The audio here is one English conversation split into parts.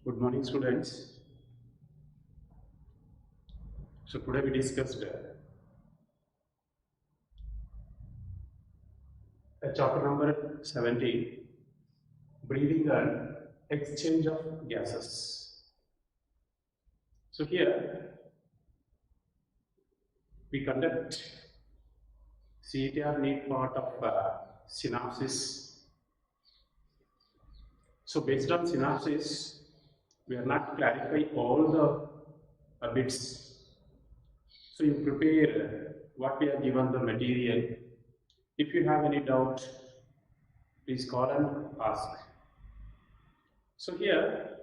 Good morning, students. So today we discussed chapter number 17, breathing and exchange of gases. So here we conduct CET need part of synopsis. So based on synopsis, we are not clarifying all the bits. So you prepare what we are given the material. If you have any doubt, please call and ask. So here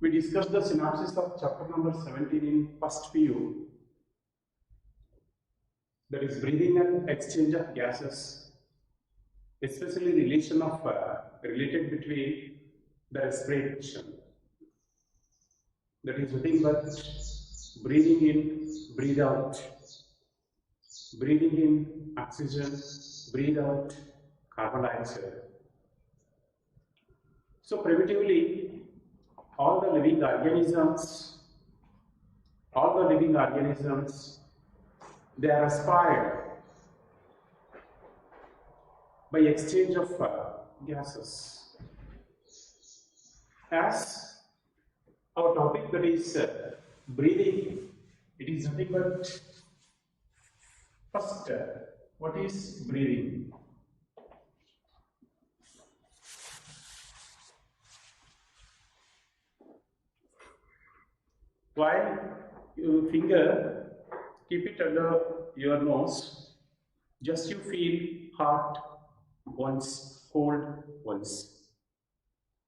we discussed the synopsis of chapter number 17 in first PU, that is breathing and exchange of gases, especially relation of related between the respiration, that is nothing but breathing in, breathe out, breathing in oxygen, breathe out carbon dioxide. So primitively, all the living organisms, they are aspired by exchange of gases. As our topic, that is breathing, it is nothing but first, what is breathing? While your finger, keep it under your nose, just you feel hot once, cold once.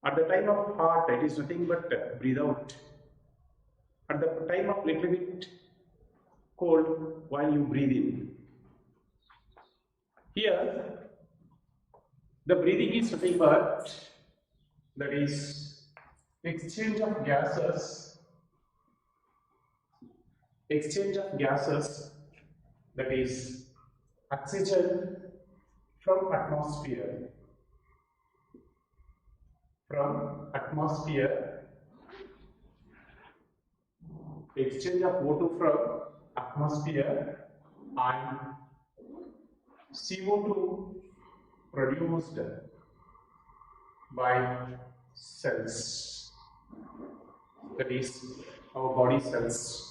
At the time of hot, it is nothing but breathe out. At the time of little bit cold, while you breathe in. Here, the breathing is nothing but, that is exchange of gases, that is oxygen from atmosphere, exchange of O2 from atmosphere, and CO2 produced by cells, that is our body cells.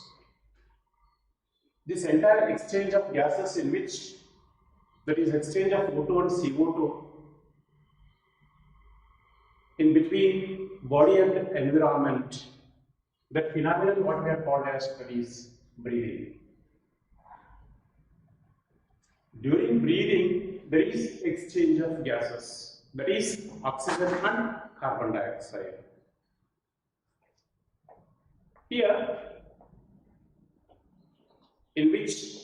This entire exchange of gases, in which, that is exchange of O2 and CO2 in between body and environment, that phenomenon what we are called as, that is breathing. During breathing, there is exchange of gases, that is oxygen and carbon dioxide. Here, in which,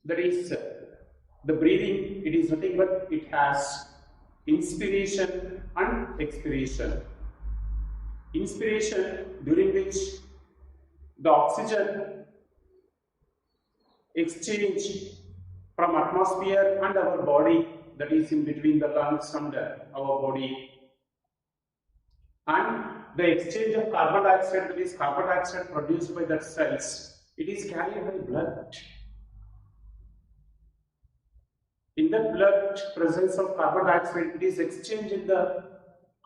that is the breathing, it is nothing but it has inspiration and expiration. Inspiration, during which the oxygen exchange from atmosphere and our body, that is in between the lungs and our body, and the exchange of carbon dioxide, that is carbon dioxide produced by the cells, it is carried by blood. In the blood, presence of carbon dioxide, it is exchanged in the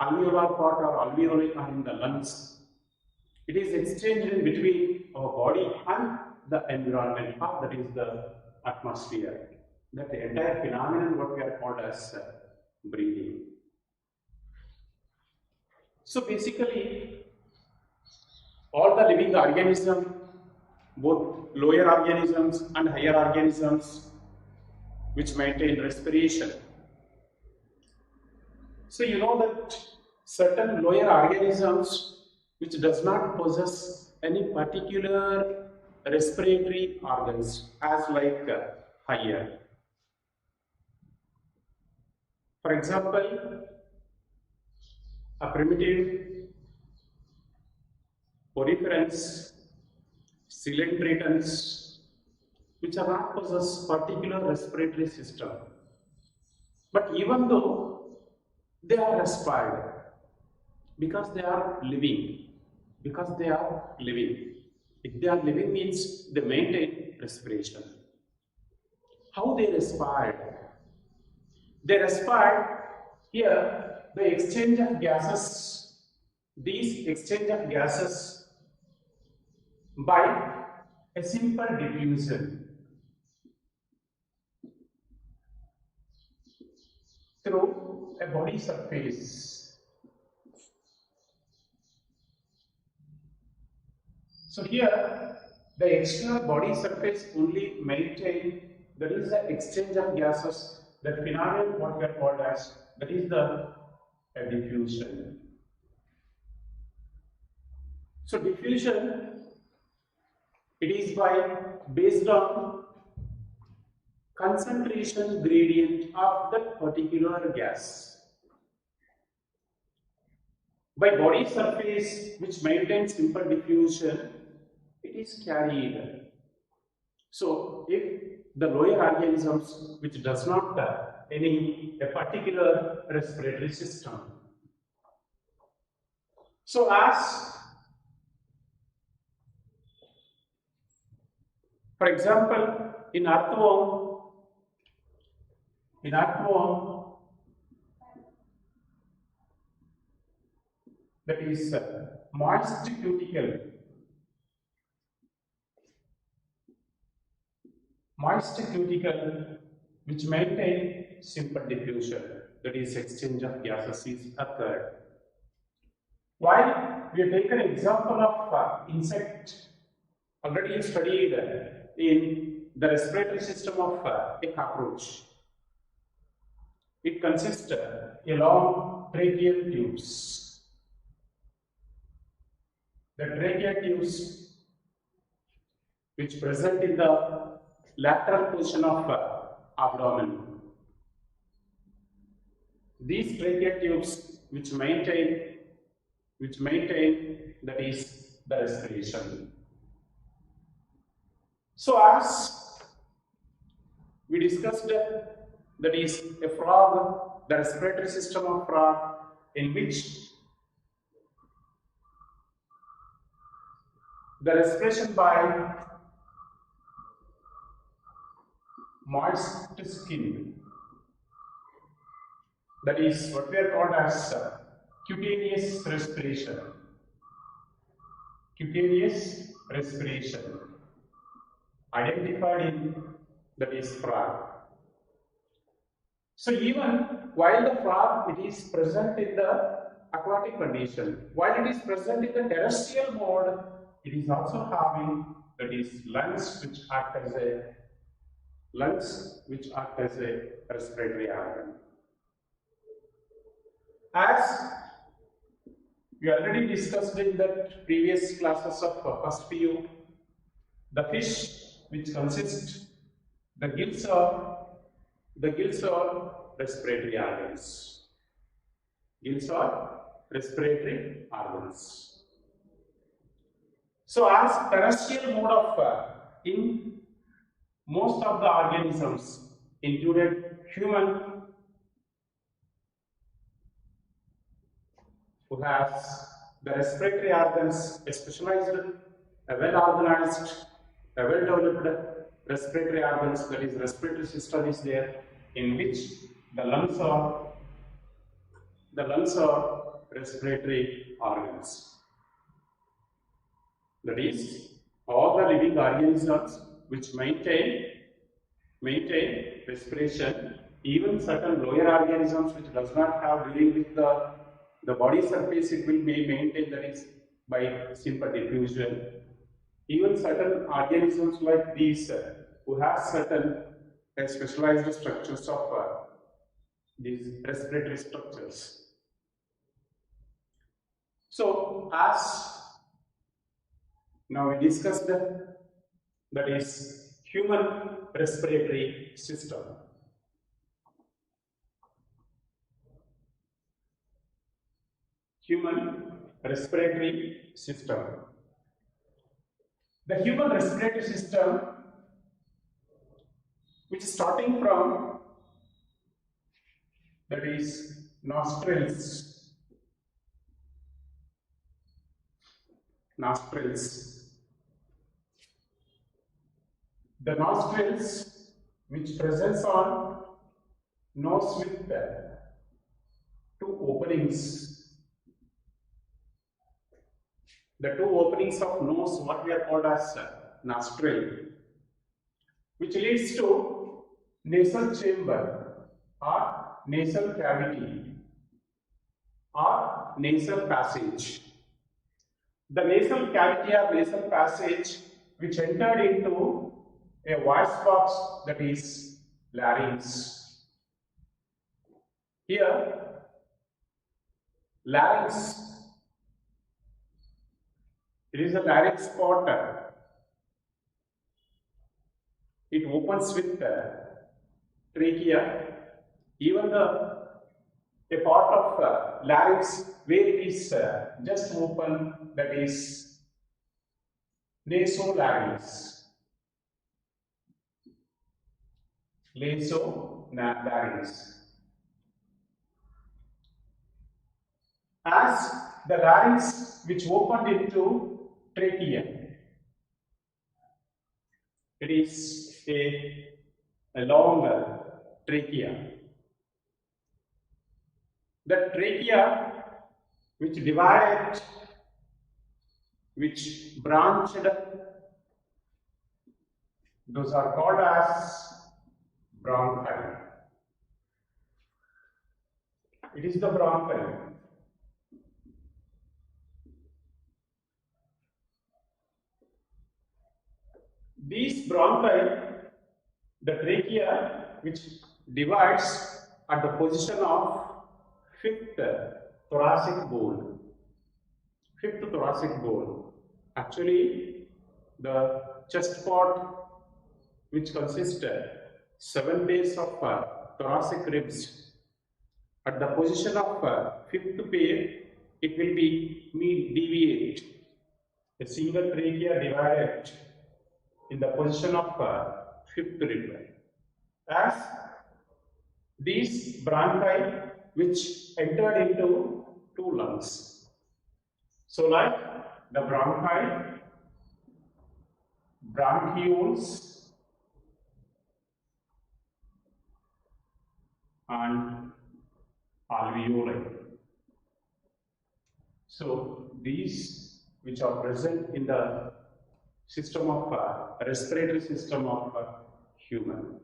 alveolar part or alveoli or in the lungs. It is exchanged in between our body and the environment part, that is the atmosphere. That entire phenomenon what we are called as breathing. So basically, all the living organisms, both lower organisms and higher organisms, which maintain respiration. So you know that certain lower organisms which does not possess any particular respiratory organs as like higher. For example, a primitive poriferans, cylindritans, which are not possess particular respiratory system. But even though They are respired because they are living. Because they are living. If they are living means they maintain respiration. How they respired? They respired here the exchange of gases. These exchange of gases by a simple diffusion through a body surface. So here the external body surface only maintain, that is the exchange of gases, that phenomenon what we are called as, that is the diffusion. So diffusion, it is based on concentration gradient of that particular gas. By body surface which maintains simple diffusion, it is carried. So if the lower organisms which does not have a particular respiratory system. So as, for example, in earthworm, that is moist cuticle. Moist cuticle which maintain simple diffusion, that is exchange of gases is occurred. While we have taken an example of insect already studied in the respiratory system of a cockroach. It consists a long tracheal tubes. The tracheal tubes which present in the lateral portion of abdomen. These tracheal tubes which maintain that is the respiration. So as we discussed, that is a frog, the respiratory system of frog, in which the respiration by moist skin, that is what we are called as cutaneous respiration. Cutaneous respiration identified in, that is frog. So even while the frog it is present in the aquatic condition, while it is present in the terrestrial mode, it is also having, that is lungs which act as a respiratory organ. As we already discussed in the previous classes of first PU, the fish which consists, the gills are respiratory organs. Gills are respiratory organs. So as terrestrial mode of in most of the organisms, included human, who has the respiratory organs, a specialized, a well-organized, a well-developed respiratory organs, that is respiratory system is there, in which the lungs are respiratory organs. That is all the living organisms which maintain respiration, even certain lower organisms which does not have dealing with the body surface, it will be maintained, that is by simple diffusion. Even certain organisms like these who have certain specialized structures of these respiratory structures. So as now we discussed, that is human respiratory system. Human respiratory system. The human respiratory system, which is starting from, that is nostrils, nostrils. The nostrils which presents on nose with two openings. The two openings of nose, what we are called as nostril, which leads to nasal chamber or nasal cavity or nasal passage. The nasal cavity or nasal passage which entered into a voice box, that is larynx. Here, larynx, it is a larynx spot. It opens with trachea. Even a part of larynx where it is just open, that is nasolarynx. Nasolarynx. As the larynx which opened into trachea, it is a long trachea. The trachea which divided, which branched, those are called as bronchi. It is the bronchi. These bronchi, the trachea which divides at the position of fifth thoracic bone. Fifth thoracic bone. Actually, the chest part which consists 7 pairs of thoracic ribs. At the position of fifth pair, it will be deviate. A single trachea divided in the position of fifth rib. As these bronchi which entered into two lungs. So like the bronchi, bronchioles and alveoli. So these which are present in the system of respiratory system of human.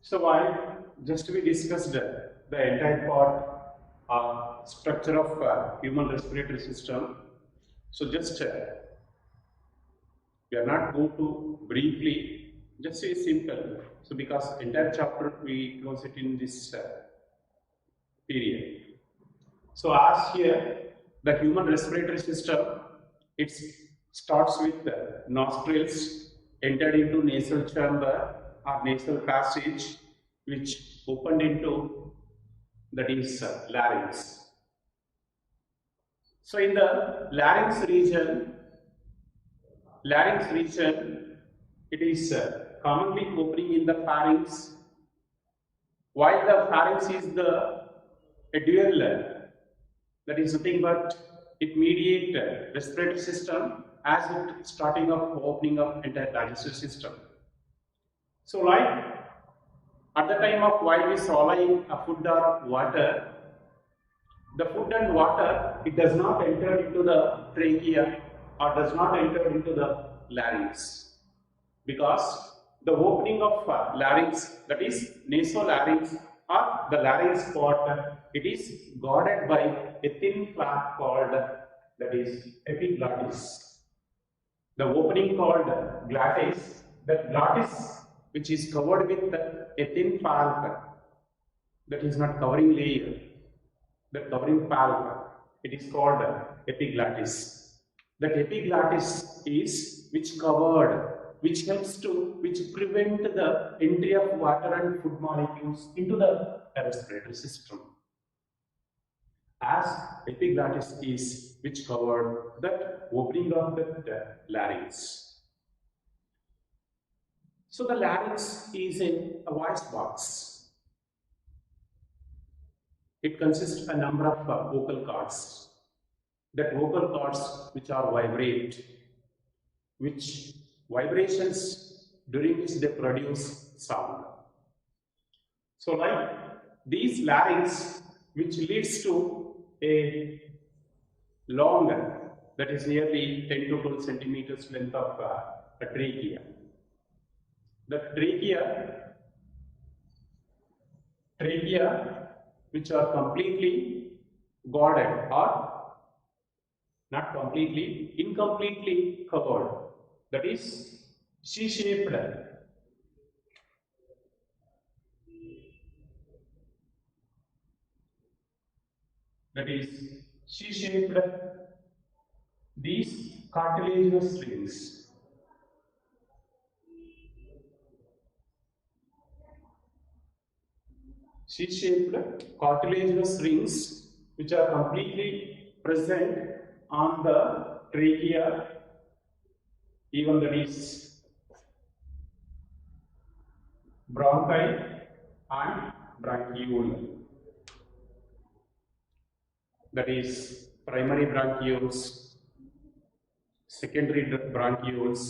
So while just we discussed the entire part structure of human respiratory system, so just we are not going to briefly, just say simple. So because entire chapter we close it in this period. So as here the human respiratory system, it starts with the nostrils, entered into nasal chamber or nasal passage, which opened into, that is larynx. So in the larynx region, it is commonly opening in the pharynx, while the pharynx is a dual, that is nothing but it mediates respiratory system as it starting of opening of entire digestive system. So like at the time of while we swallowing a food or water, the food and water, it does not enter into the trachea or does not enter into the larynx, because the opening of larynx, that is nasolarynx or the larynx part, it is guarded by a thin flap called, that is epiglottis. The opening called glottis, that glottis which is covered with a thin flap, that is not covering layer, the covering palp, it is called epiglottis. That epiglottis is which covered, which helps to, which prevent the entry of water and food molecules into the respiratory system. As epiglottis is which covered that opening of the larynx. So the larynx is a voice box. It consists a number of vocal cords. That vocal cords which are vibrate, which vibrations during which they produce sound. So like these larynx which leads to a long, that is nearly 10 to 12 centimeters length of a trachea. The trachea which are completely guarded or not completely, incompletely covered, that is C-shaped. That is C-shaped, these cartilaginous rings. C-shaped cartilaginous rings which are completely present on the trachea, even that is bronchi and bronchiole. That is primary bronchioles, secondary bronchioles,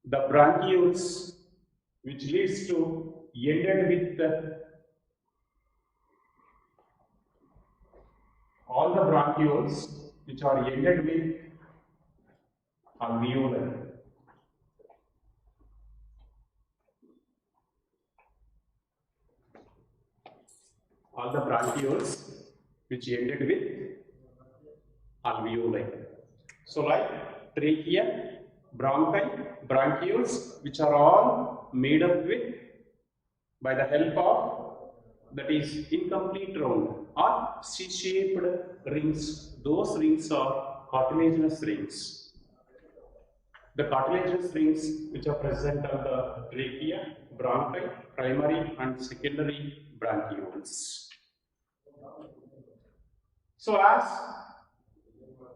the bronchioles which leads to ended with all the bronchioles which are ended with alveoli. All the bronchioles which ended with alveoli. So like trachea, bronchi, bronchioles which are all made up with by the help of, that is incomplete round or C-shaped rings. Those rings are cartilaginous rings. The cartilaginous rings which are present on the trachea, bronchi, primary and secondary bronchioles. So as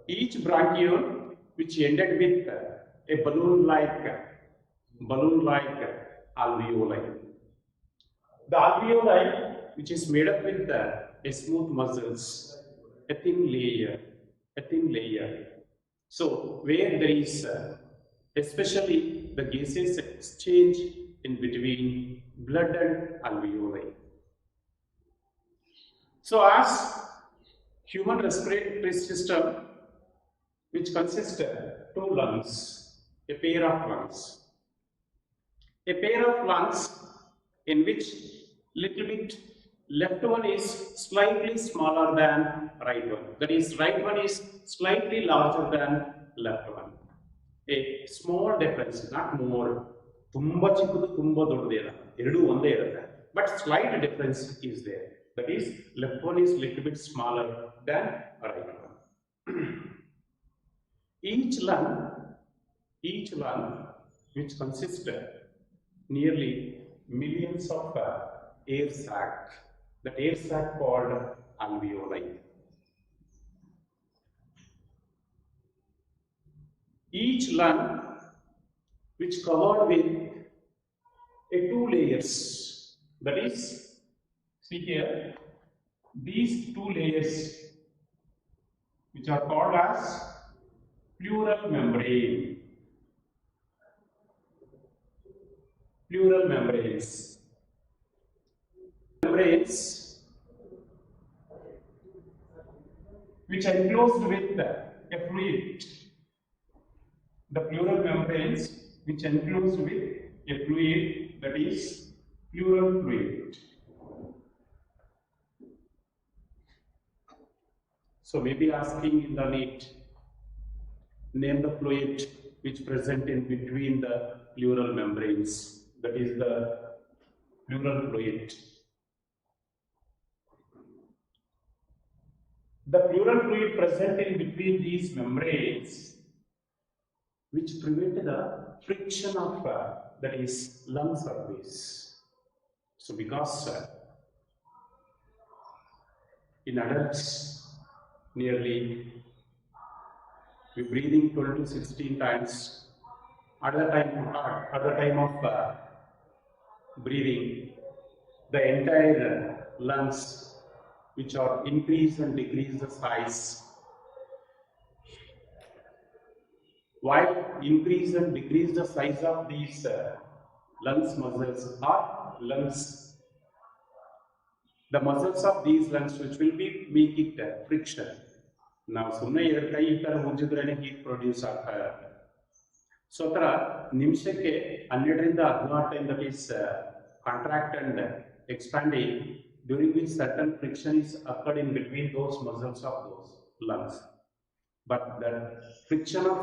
each bronchiole which ended with a balloon-like alveoli. The alveoli which is made up with a smooth muscles, a thin layer. So where there is especially the gaseous exchange in between blood and alveoli. So as human respiratory system which consists of two lungs, a pair of lungs. A pair of lungs in which little bit left one is slightly smaller than right one. That is, right one is slightly larger than left one. A small difference, not more. But slight difference is there. That is, left one is little bit smaller than right one. Each lung which consists of nearly millions of air sac, that air sac called alveoli. Each lung which covered with a two layers, that is, see here, these two layers which are called as pleural membrane. Pleural membranes. Membranes which are enclosed with a fluid. The pleural membranes which are enclosed with a fluid, that is pleural fluid. So maybe asking in the NEET, name the fluid which present in between the pleural membranes, that is the pleural fluid. The pleural fluid present in between these membranes which prevent the friction of that is lung surface. So because in adults nearly we breathing 12 to 16 times at the time of breathing, the entire lungs which are increase and decrease the size. While increase and decrease the size of these lungs muscles or lungs, the muscles of these lungs which will be make it friction. Now, ಸುಮ್ಮನೆ ಎರಡು ಕೈ ಈ ತರ ಉಜ್ಜಿದ್ರೇನೆ heat produce ಆಗ್ತಾ ಇರುತ್ತೆ. So, ತರ ನಿಮಿಷಕ್ಕೆ 12ರಿಂದ 16 time that is contract and expanding, during which certain friction is occurred in between those muscles of those lungs. But the friction of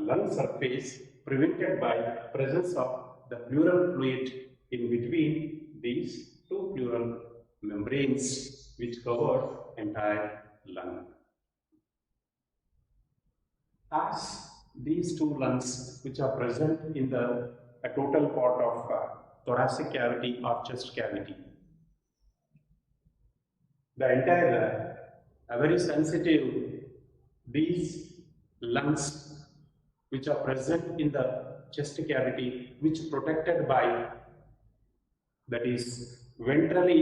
lung surface prevented by presence of the pleural fluid in between these two pleural membranes which cover entire lung. As these two lungs which are present in the total part of thoracic cavity or chest cavity, the entire very sensitive these lungs which are present in the chest cavity, which protected by, that is ventrally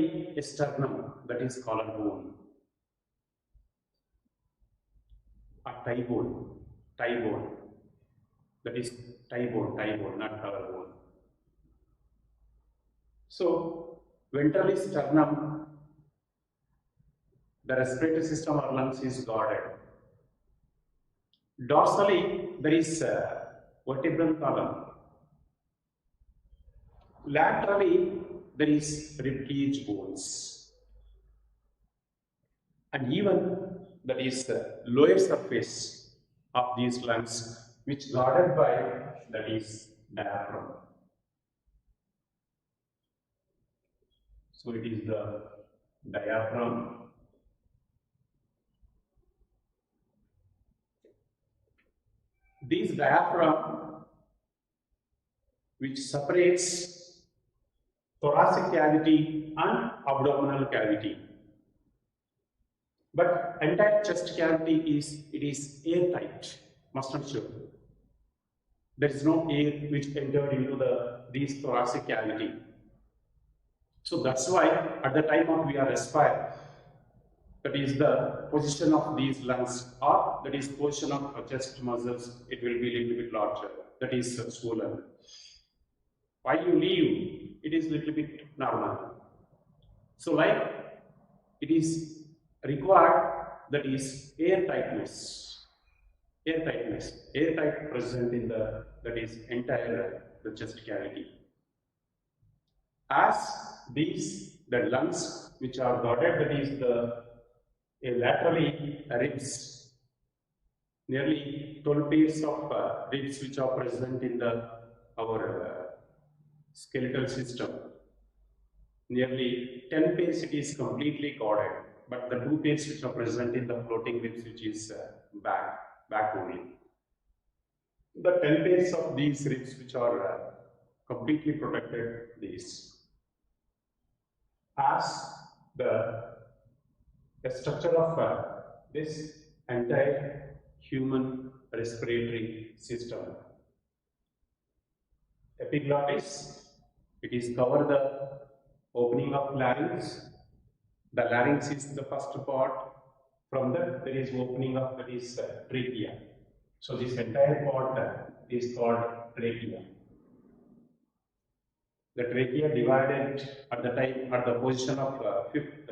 sternum, that is collarbone, a thigh bone, that is thigh bone, not collarbone. So ventrally sternum, the respiratory system or lungs is guarded. Dorsally, there is a vertebral column. Laterally, there is rib cage bones. And even that is the lower surface of these lungs, which guarded by, that is diaphragm. So it is the diaphragm. This diaphragm which separates thoracic cavity and abdominal cavity. But entire chest cavity is airtight, must not show. There is no air which entered into these thoracic cavity. So that's why at the time of we are respire, that is the position of these lungs, or that is position of chest muscles, it will be a little bit larger, that is swollen. While you leave, it is little bit normal. So like it is required, that is airtight present in the, that is entire the chest cavity. As these the lungs which are guarded, that is the laterally ribs, nearly 12 pairs of ribs which are present in our skeletal system. Nearly 10 pairs it is completely guarded, but the 2 pairs which are present in the floating ribs, which is back only. The 10 pairs of these ribs which are completely protected these. As the structure of this entire human respiratory system. Epiglottis, it is cover the opening of larynx. The larynx is the first part. From that there is opening of, that is trachea. So this entire part is called trachea. The trachea divided at the time, at the position of fifth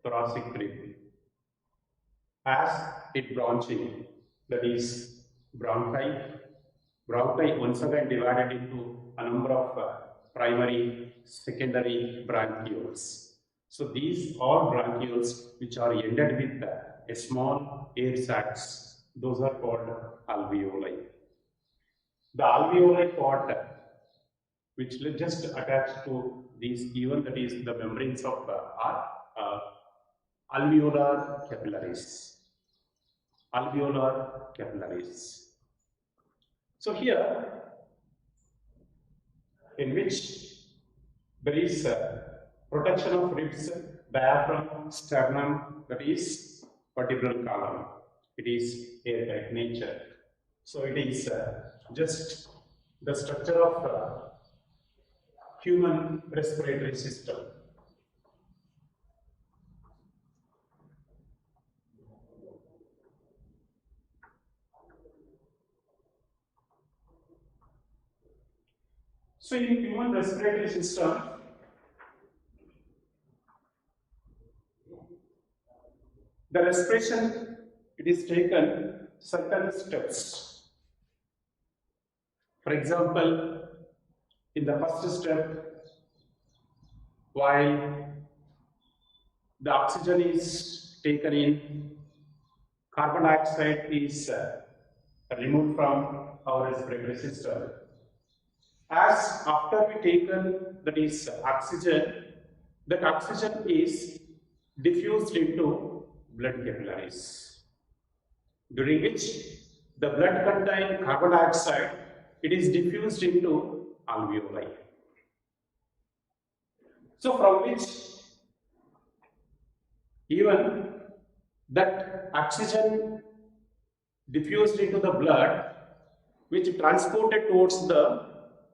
thoracic rib. As it branching, that is bronchi. Bronchi once again divided into a number of primary, secondary bronchioles. So these all bronchioles which are ended with a small air sacs, those are called alveoli. The alveoli part which just attached to these, even that is the membranes of alveolar capillaries. Alveolar capillaries. So here, in which there is protection of ribs, diaphragm, sternum, that is vertebral column. It is airtight nature. So it is just the structure of human respiratory system. So in human respiratory system, the respiration, it is taken certain steps. For example, in the first step, while the oxygen is taken in, carbon dioxide is removed from our respiratory system. As after we taken that is oxygen, that oxygen is diffused into blood capillaries, during which the blood contain carbon dioxide, it is diffused into alveoli. So from which even that oxygen diffused into the blood, which transported towards the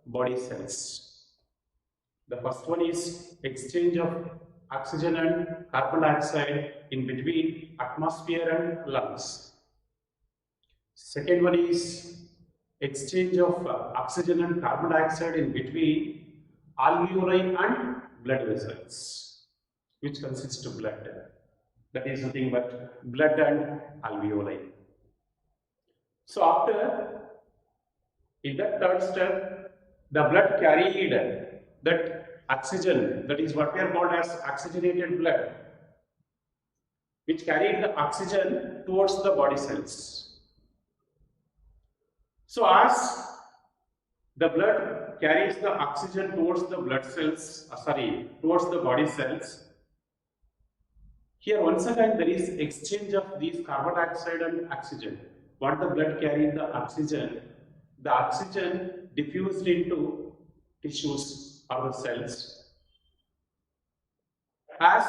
body cells. The first one is exchange of oxygen and carbon dioxide in between atmosphere and lungs. Second one is exchange of oxygen and carbon dioxide in between alveoli and blood vessels, which consists of blood. That is nothing but blood and alveoli. So after, in that third step, the blood carried that oxygen, that is what we are called as oxygenated blood, which carried the oxygen towards the body cells. So as the blood carries the oxygen towards the blood cells, towards the body cells, here once again there is exchange of these carbon dioxide and oxygen. What the blood carries the oxygen diffused into tissues or the cells. As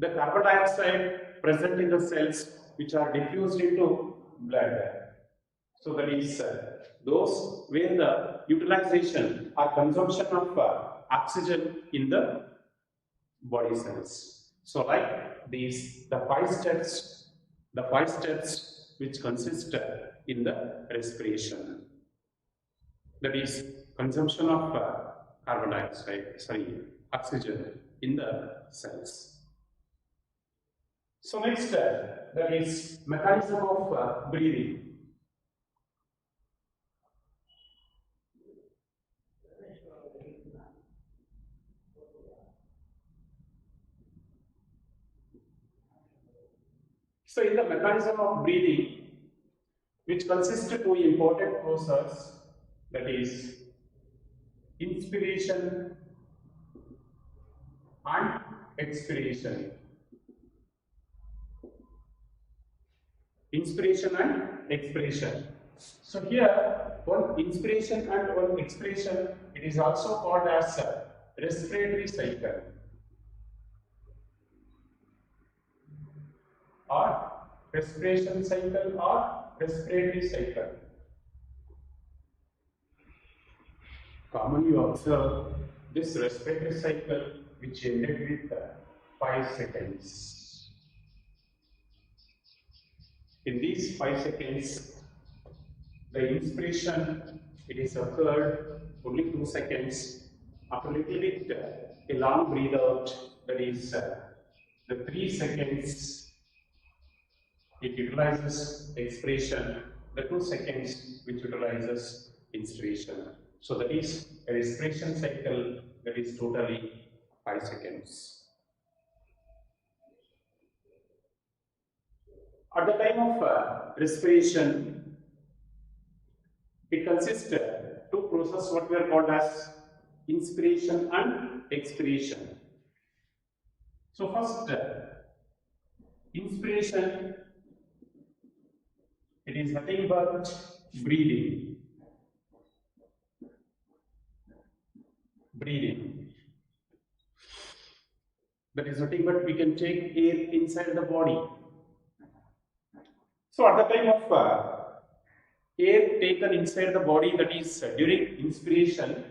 the carbon dioxide present in the cells which are diffused into blood. So that is those where the utilization or consumption of oxygen in the body cells. So like these, the five steps which consist in the respiration. That is consumption of oxygen in the cells. So next, that is mechanism of breathing. So in the mechanism of breathing, which consists of two important processes, that is inspiration and expiration. Inspiration and expiration. So here, one inspiration and one expiration, it is also called as a respiratory cycle or respiration cycle or respiratory cycle. Commonly you observe this respiratory cycle which ended with 5 seconds. In these 5 seconds, the inspiration, it is occurred only 2 seconds. After a little bit, a long breathe out, that is the 3 seconds, it utilizes expiration, the 2 seconds which utilizes inspiration. So that is a respiration cycle that is totally 5 seconds. At the time of respiration, it consists two processes what we are called as inspiration and expiration. So first, inspiration, it is nothing but breathing. That is nothing but we can take air inside the body. So at the time of air taken inside the body, that is during inspiration,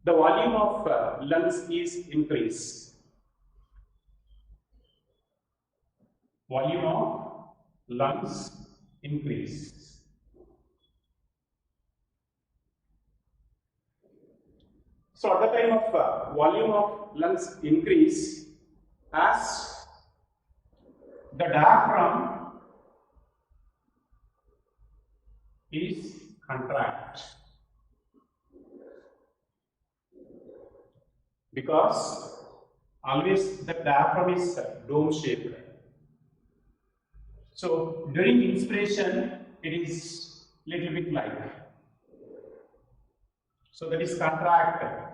the volume of lungs is increased. Volume of lungs increase. So at the time of volume of lungs increase, as the diaphragm is contract, because always the diaphragm is dome shaped. So during inspiration it is little bit like, so that is contracted.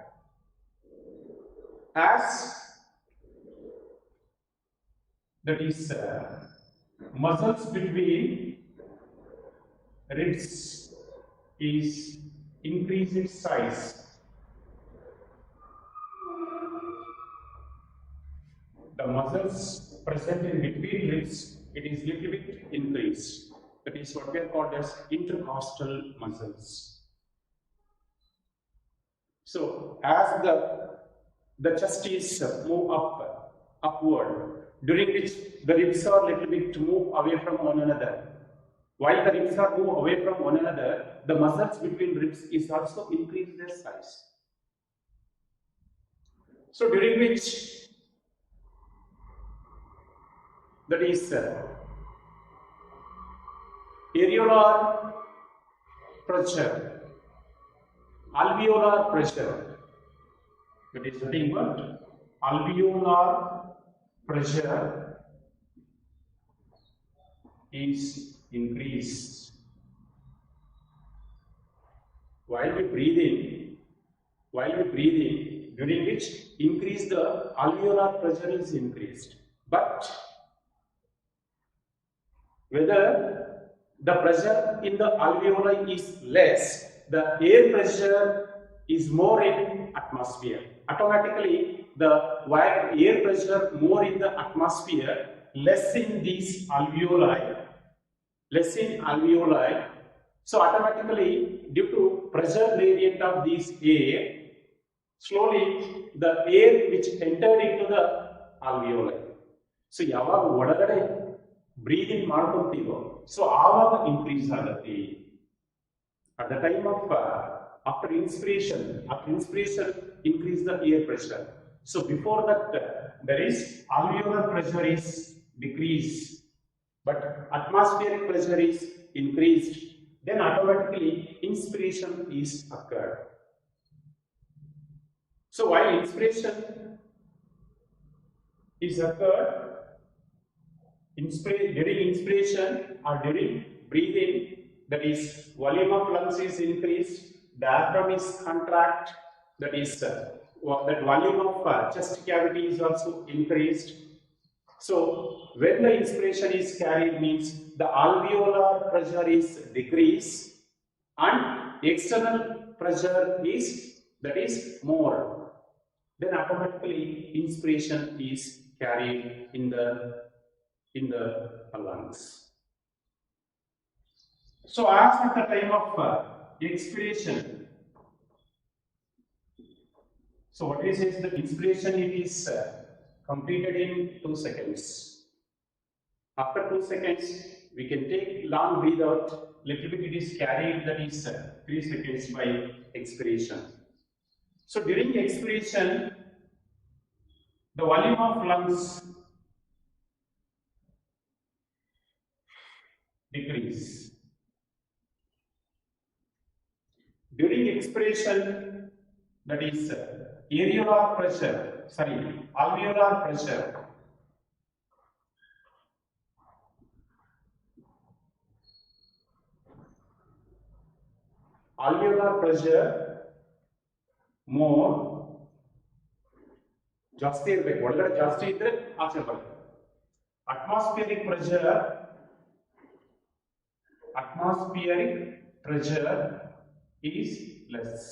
As that is muscles between ribs is increase its size, the muscles present in between ribs, it is little bit increased. That is what we are called as intercostal muscles. So as the chest is move upward, during which the ribs are little bit move away from one another. While the ribs are move away from one another, the muscles between ribs is also increase their size. So during which, that is areolar pressure, alveolar pressure, that is nothing but alveolar pressure is increased. While we breathe in, during which increase the alveolar pressure is increased. But whether the pressure in the alveoli is less, the air pressure is more in atmosphere. Automatically, the air pressure more in the atmosphere, less in these alveoli, So automatically, due to pressure gradient of this air, slowly the air which entered into the alveoli. So yavaga odagade breathe in ಮಾಡ್ಕೊಂತೀವೋ, so ಆವಾಗ increase ಆಗುತ್ತೆ. At the time of after inspiration increase the air pressure. So before that there is alveolar pressure is decreased, but atmospheric pressure is increased. Then automatically inspiration is occurred. So while inspiration is occurred, during inspiration or during breathing, that is volume of lungs is increased, diaphragm is contract, that is that volume of chest cavity is also increased. So when the inspiration is carried, means the alveolar pressure is decreased and external pressure is more. Then automatically inspiration is carried in the lungs. So as at the time of expiration, so what we say is that inspiration it is completed in 2 seconds. After 2 seconds, we can take long breathe out, little bit it is carried, that is 3 seconds by expiration. So during expiration, the volume of lungs decrease. During expiration, that is alveolar pressure more ಜಾಸ್ತಿ ಇರಬೇಕು, ಒಳಗಡೆ ಜಾಸ್ತಿ ಇದ್ರೆ ಆಚೆ ಬರುತ್ತೆ. atmospheric pressure is less.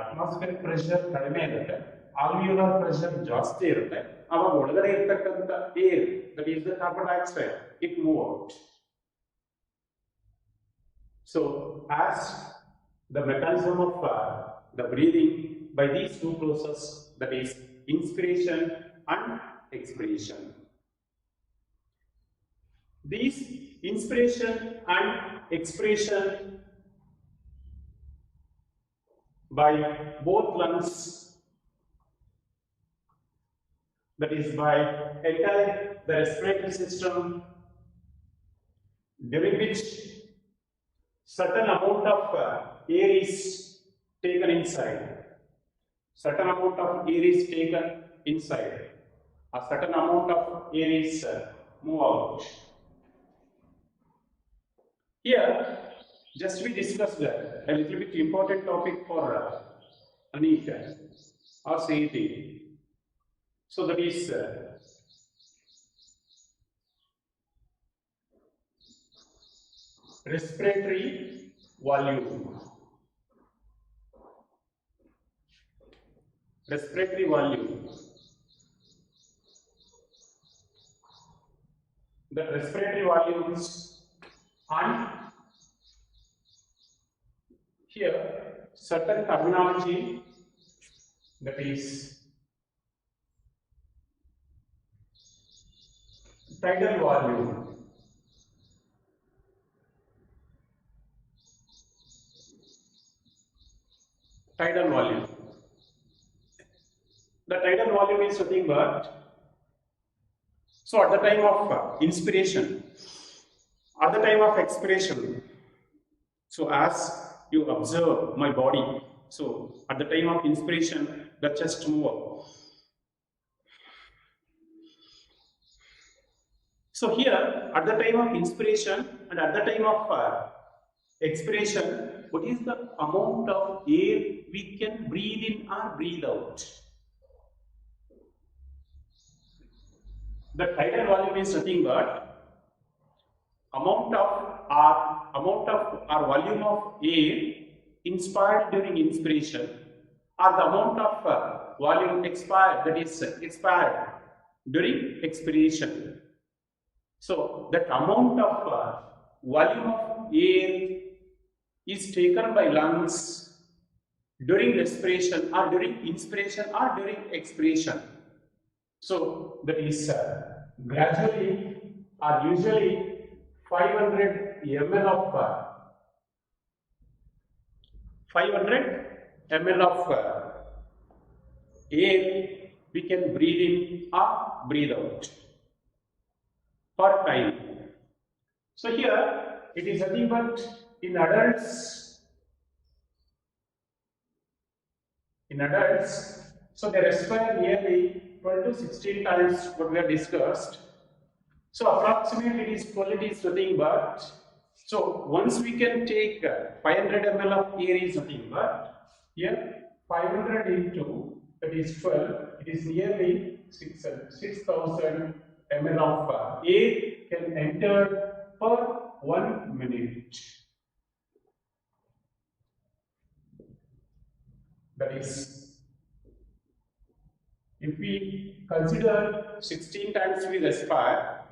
atmospheric pressure ಕಡಿಮೆ ಇರುತ್ತೆ, alveolar pressure ಜಾಸ್ತಿ ಇರುತ್ತೆ. ಆವಾಗ ಒಳಗಡೆ ಇರತಕ್ಕಂತ air, that is the carbon dioxide, it move out. So as the mechanism of the breathing by these two processes, that is inspiration and expiration. These inspiration and expiration by both lungs, that is by entire the respiratory system, during which certain amount of air is taken inside. Certain amount of air is taken inside. A certain amount of air is move out. Here, just we discussed a little bit important topic for NEET or CET. So that is respiratory volume. Respiratory volume. The respiratory volumes, and here certain terminology, that is tidal volume. Tidal volume. The tidal volume is nothing but, so at the time of inspiration, at the time of expiration, so as you observe my body, so at the time of inspiration, the chest move. So here, at the time of inspiration and at the time of expiration, what is the amount of air we can breathe in or breathe out? The tidal volume is nothing but amount of our volume of air inspired during inspiration, or the amount of volume expired, that is expired during expiration. So that amount of volume of air is taken by lungs during respiration or during inspiration or during expiration. So that is gradually or usually 500 ml of 500 ml of air we can breathe in or breathe out per time. So here it is nothing but in adults, so they respire nearly 12 to 16 times what we have discussed. So approximately it is nothing but, so once we can take 500 ml of air is nothing but, here 500 into, that is 12, it is nearly 6,000 ml of air can enter per 1 minute. That is, if we consider 16 times we respire,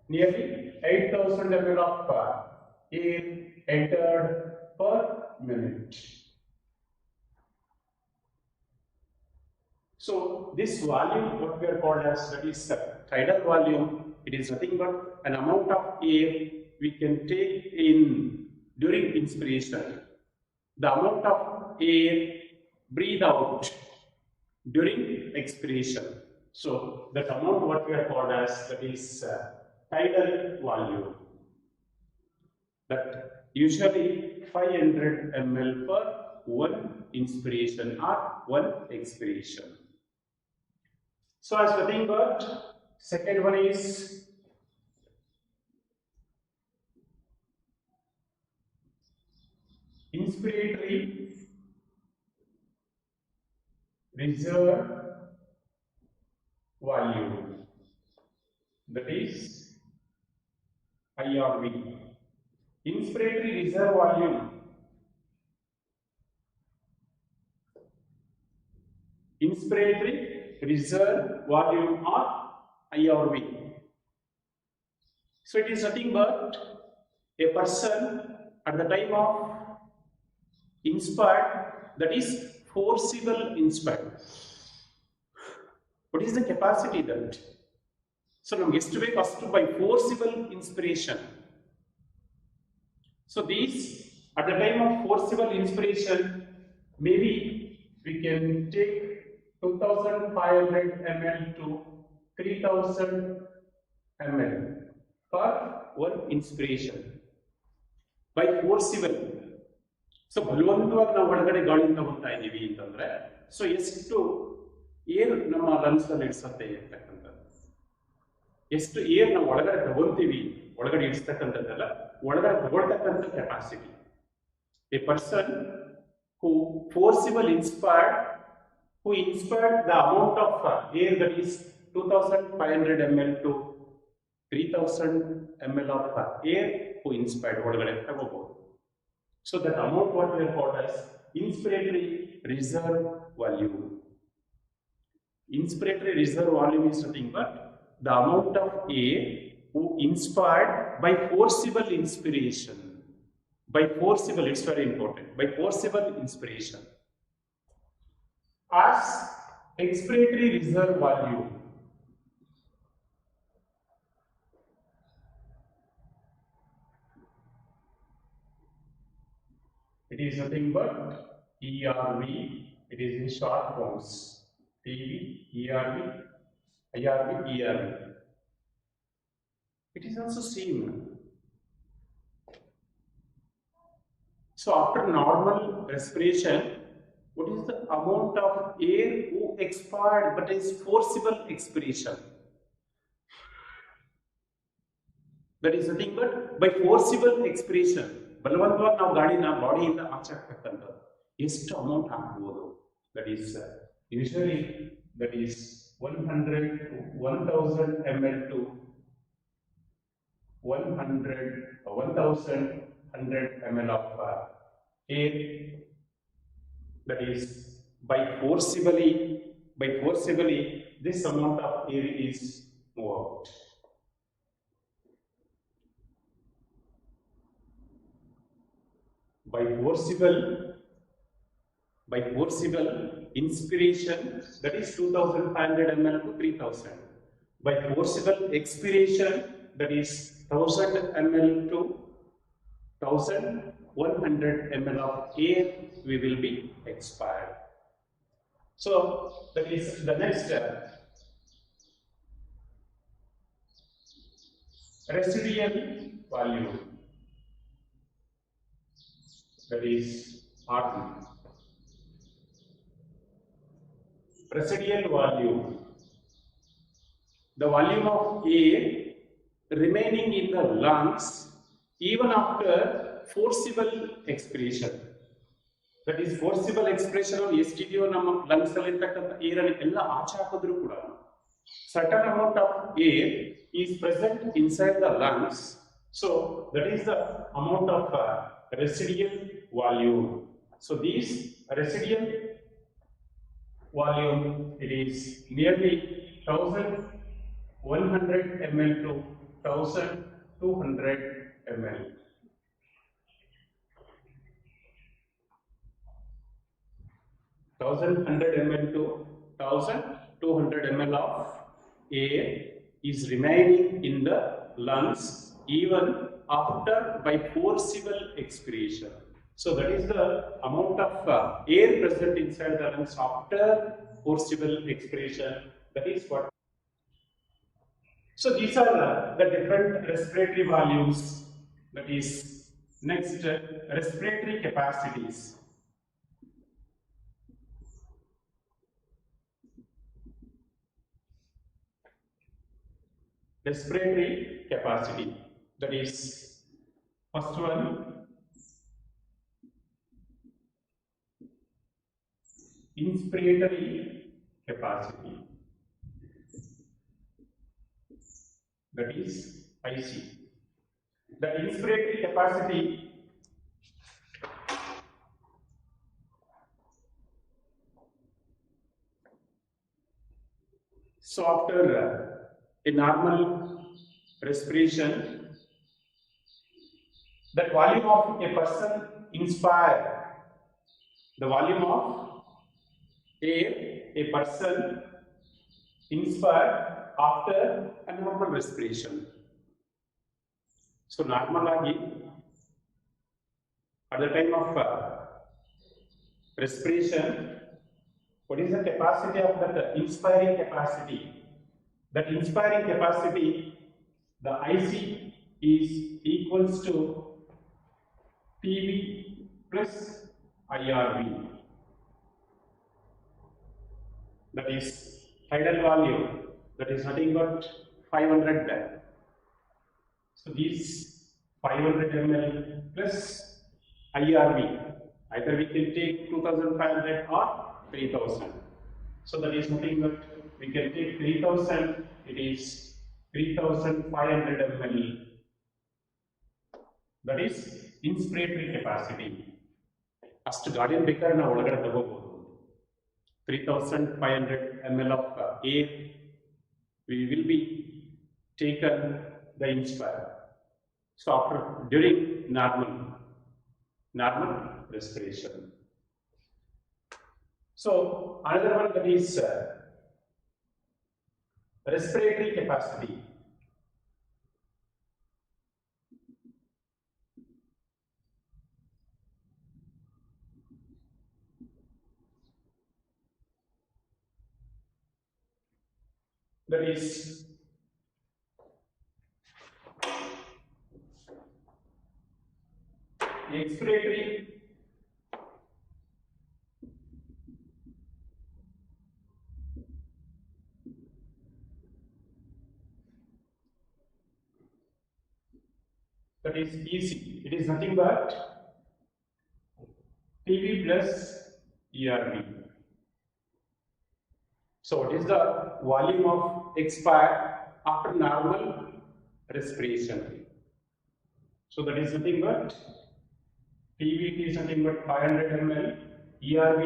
nearly 8,000 ml of air entered per minute. So this volume, what we are called as, that is tidal volume, it is nothing but an amount of air we can take in during inspiration, the amount of air breathe out during expiration. So that amount what we are called as, that is tidal volume, that usually 500 ml per one inspiration or one expiration. So as nothing but, second one is inspiratory reserve volume, that is IRV. Inspiratory reserve volume, inspiratory reserve volume or IRV. So it is nothing but a person at the time of inspired, that is forcible inspired. What is the capacity that? So now yesterday first by forcible inspiration. So these at the time of forcible inspiration, maybe we can take 2500 ml to 3000 ml for one inspiration by forcible. So ಬಲವಂತವಾಗಿ ನಾವು ಒಳಗಡೆ ಗಾಳಿ ತಗೊಳ್ತಾ ಇದ್ದೀವಿ ಅಂತಂದ್ರೆ so ಎಷ್ಟು air ನಮ್ಮ lungs ಅಲ್ಲಿ ಇಡ್ಸತ್ತೆ ಇರ್ತಕ್ಕಂಥದ್ದು, ಎಷ್ಟು ಏರ್ ನಾವು ಒಳಗಡೆ ತಗೊಂತೀವಿ, ಒಳಗಡೆ ಇಡಿಸ್ತಕ್ಕಂಥದ್ದಲ್ಲ, ಒಳಗಡೆ ತಗೊಳ್ತಕ್ಕಂಥ capacity. A person who forcible inspired, who inspired the amount of air that is 2500 ml to 3000 ml of air who inspired ಒಳಗಡೆ ತಗೋಬಹುದು. So that amount what we have called as inspiratory reserve volume. Inspiratory reserve volume is nothing but the amount of air who inspired by forcible inspiration. By forcible, it's very important. By forcible inspiration. As expiratory reserve volume. It is nothing but ERV. It is in short forms. TV, ERV, IRV, ERV. It is also same. So after normal respiration, what is the amount of air who expired but is forcible expiration? That is nothing but by forcible expiration. ಬಲವಂತವಾಗಿ ನಾವು ಗಾಳಿನ ಬಾಡಿಯಿಂದ ಆಚೆ ಹಾಕ್ತಕ್ಕಂಥದ್ದು ಎಷ್ಟು amount ಹಾಕ್ಬೋದು? That is usually that is 100 1000 ml to 1100 ml of air. That is by forcibly this amount of air is moved out. By forcible inspiration, that is 2500 ml to 3000. By forcible expiration, that is 1000 ml to 1100 ml of air we will be expired. So that is the next residual volume. That is RV. Residual volume. The volume of air remaining in the lungs even after forcible expiration. That is forcible expiration of ಎಷ್ಟಿದೆಯೋ ನಮ್ಮ lungs ಅಲ್ಲಿ ಇರತಕ್ಕಂಥ air ಅನ್ನು ಎಲ್ಲ ಆಚೆ ಹಾಕಿದ್ರು ಕೂಡ certain amount of air is present inside the lungs. So that is the amount of residual volume. So this residual volume, it is nearly 1100 ml to 1200 ml. 1100 ml to 1200 ml of air is remaining in the lungs even after by forcible expiration. So that is the amount of air present inside the lungs after forcible expiration. That is what. So these are the different respiratory volumes. That is next respiratory capacities. Respiratory capacity. That is first one, inspiratory capacity. That is IC. The inspiratory capacity so after a normal respiration, that volume of a person inspired, the volume of air a person inspired after a normal respiration. So normally at the time of respiration. What is the capacity of that inspiring capacity? That inspiring capacity, the IC is equals to PV plus IRV. That is tidal volume. That is nothing but 500 bar. So these 500 ml plus IRV. Either we can take 2500 or 3000. So that is nothing but we can take 3000. It is 3500 ml. That is inspiratory capacity. First guardian ಬೇಕಾದ್ರೆ ನಾವು ಒಳಗಡೆ ತಗೋಬಹುದು 3500 ml of air we will be taken the inspire. So after during normal respiration. So another one, that is respiratory capacity. That is expiratory that is EC. It is nothing but PV plus ERV. So what is the volume of expire after normal respiration? So that is nothing but PV is nothing but 500 ml, ERV,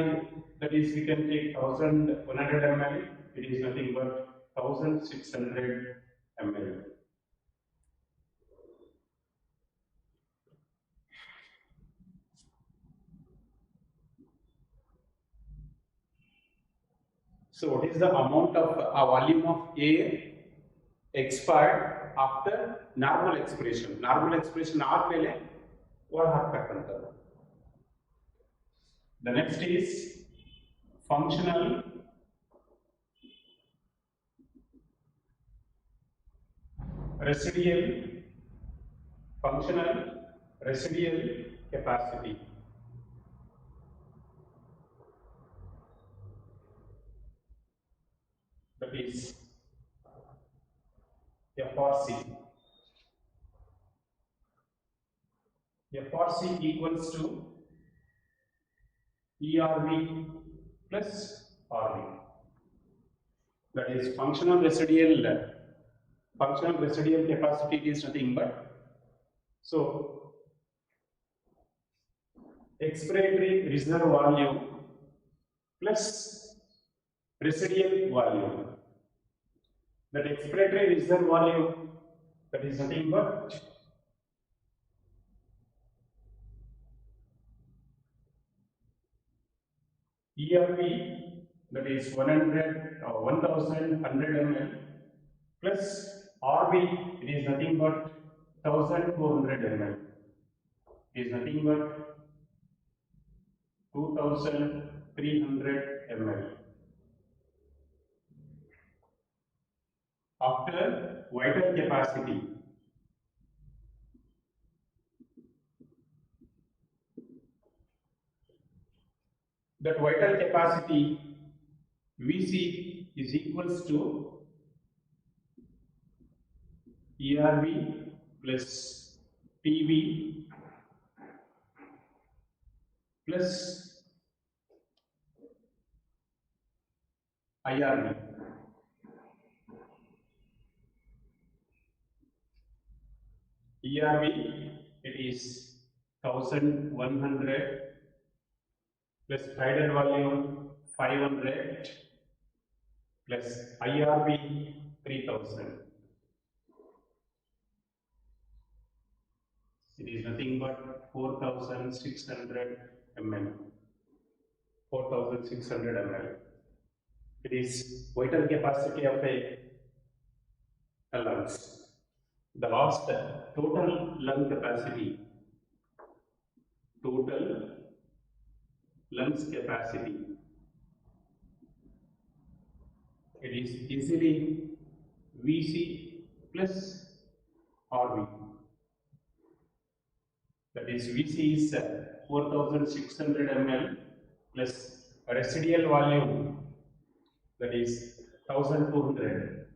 that is we can take 1100 ml, it is nothing but 1600 ml. So what is the amount of volume of air expired after normal expiration? Normal expiration ಆದ್ಮೇಲೆ what ಹಾಕಬೇಕಂತದ್ದು. The next is functional residual capacity. That is FRC. FRC equals to ERV plus RV. That is functional residual capacity is nothing but, so expiratory reserve volume plus residual volume. That expiratory reserve volume, that is nothing but ERV, that is 1100 ml plus RV, it is nothing but 1400 ml, it is nothing but 2300 ml. After vital capacity, that vital capacity VC is equals to ERV plus PV plus IRV. ERV, it is 1100 plus tidal volume 500 plus IRV 3000. It is nothing but 4600 ml. 4600 ml. It is vital capacity of a lungs. The last total lung lungs capacity. It is easily Vc plus Rv. That is Vc is 4600 ml plus residual volume, that is 1200.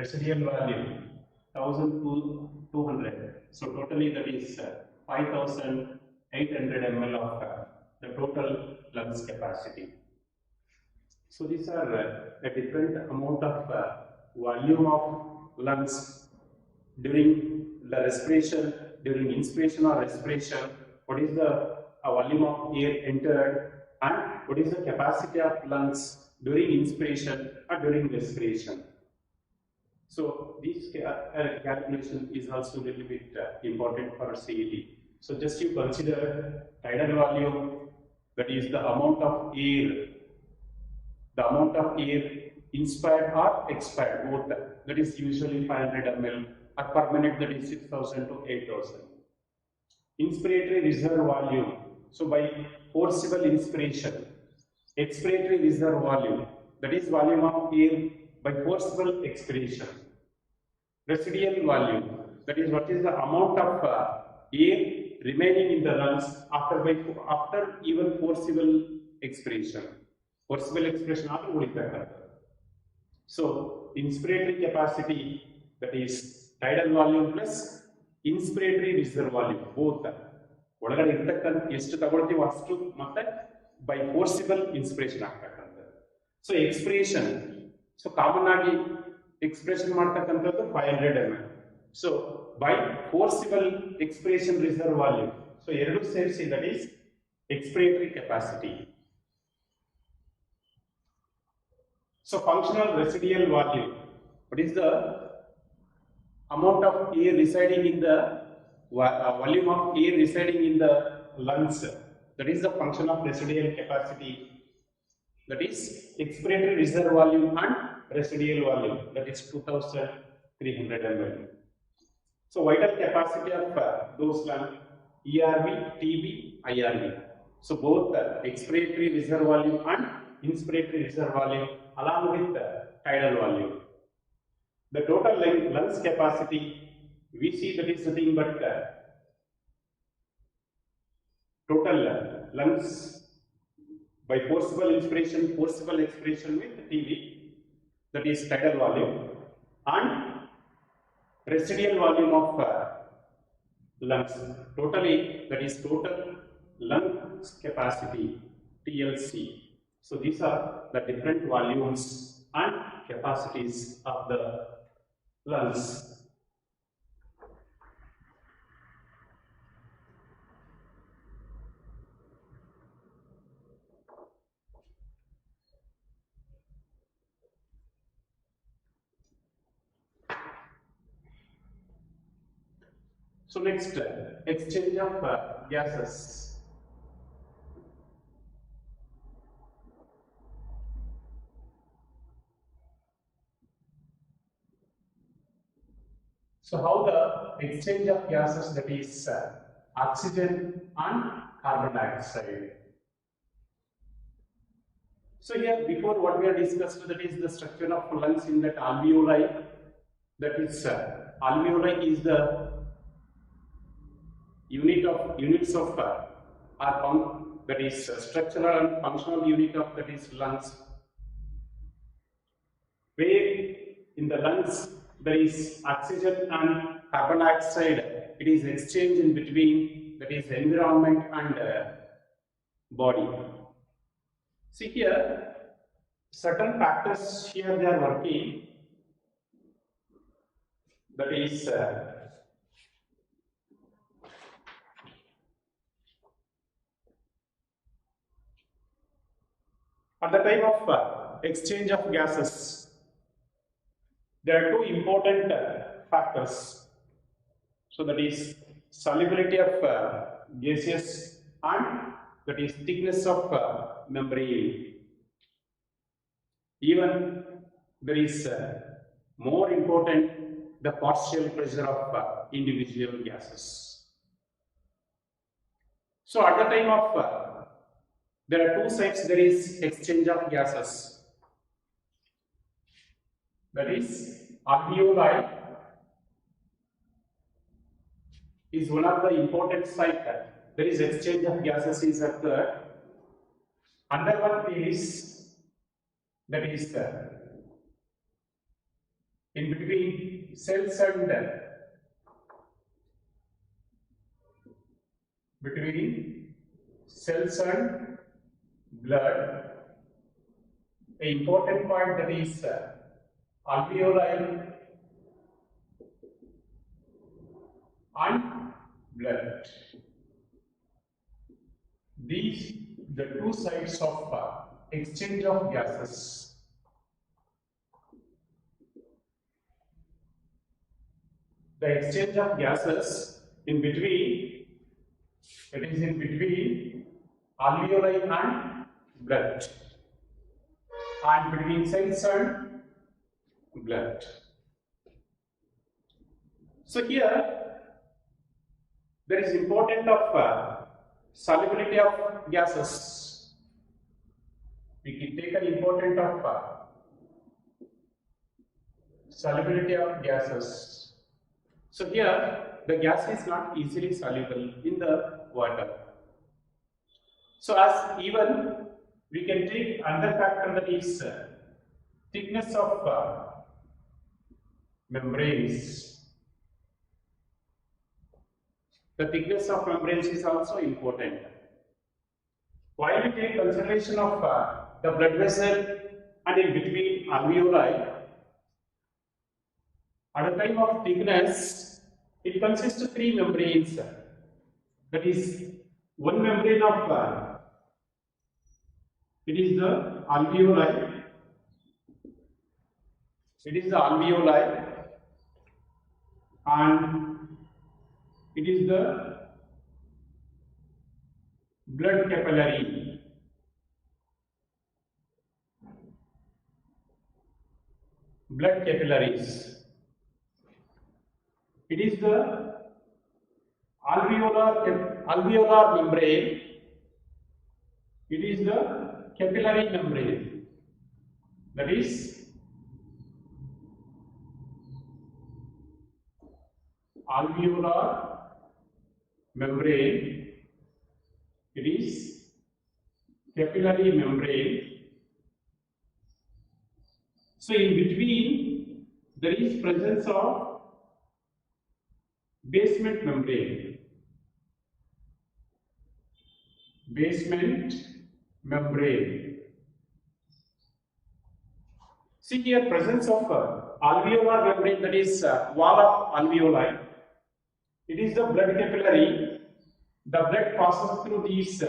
Residual volume 1200. So totally that is 5800 ml of the total lungs capacity. So these are a different amount of volume of lungs during the respiration, during inspiration or respiration. What is the volume of air entered, and what is the capacity of lungs during inspiration or during respiration. So this calculation is also a little bit important for CET. So just you consider tidal volume, that is the amount of air inspired or expired, both, that is usually 500 ml or per minute, that is 6000 to 8000. Inspiratory reserve volume, so by forcible inspiration, expiratory reserve volume, that is volume of air by forcible expiration. Residual volume, that is what is the amount of air remaining in the lungs after even forcible expiration. Forcible expiration after ulitaka. So inspiratory capacity, that is tidal volume plus inspiratory reserve volume, both. ಒಳಗಡೆ ಇರ್ತಕ್ಕಂಥ ಎಷ್ಟು ತಗೊಳ್ತೀವೋ ಅಷ್ಟು ಮತ್ತೆ by forcible inspiration ಆಗ್ತಕ್ಕಂಥದ್ದು. So expiration, so common ಆಗಿ expression ಮಾಡ್ತಕ್ಕಂಥದ್ದು 500 ml. So by forcible expiration reserve volume, so ಎರಡು ಸೇರಿಸಿ that is expiratory capacity. So functional residual volume, what is the amount of air residing in the volume of air residing in the lungs, that is the function of residual capacity, that is expiratory reserve volume and residual volume, that is 2300 ml. So vital capacity of those lungs, ERV, TB, IRV. So both expiratory reserve volume and inspiratory reserve volume along with the tidal volume. The total lungs capacity, we see that is nothing but total lungs by forcible inspiration, forcible expiration with TB, that is tidal volume, and residual volume of lungs. Totally, that is total lungs capacity, TLC. So these are the different volumes and capacities of the lungs. So next, exchange of gases. So how the exchange of gases, that is oxygen and carbon dioxide. So here before what we have discussed, that is the structure of lungs in that alveoli. That is alveoli is the units of that is structural and functional unit of that is lungs. Where in the lungs there is oxygen and carbon dioxide, it is exchange in between, that is environment and body. See here, certain factors here they are working, that is at the time of exchange of gases, there are two important factors. So that is solubility of gases and that is thickness of membrane. Even there is more important, the partial pressure of individual gases. So at the time of there are two sides, there is exchange of gases. That is, alveoli is one of the important sites. There is exchange of gases is occurred. Another one is, that is in between cells and blood. An important point, that is alveoli and blood. These the two sides of exchange of gases. The exchange of gases in between, it is in between alveoli and blood, and between cells and blood. So here there is important of solubility of gases. We can take an important of solubility of gases. So here the gas is not easily soluble in the water. So as even we can take another factor, that is thickness of membranes. The thickness of membranes is also important. While we take consideration of the blood vessel and in between alveoli, at the time of thickness, it consists of three membranes. That is, one membrane of it is the alveoli. It is the alveoli, and it is the blood capillary. Blood capillaries. It is the alveolar membrane. It is the capillary membrane. That is alveolar membrane. It is capillary membrane. So in between there is presence of basement membrane. Basement membrane. See here, presence of alveolar membrane, that is wall of alveoli. It is the blood capillary. The blood passes through these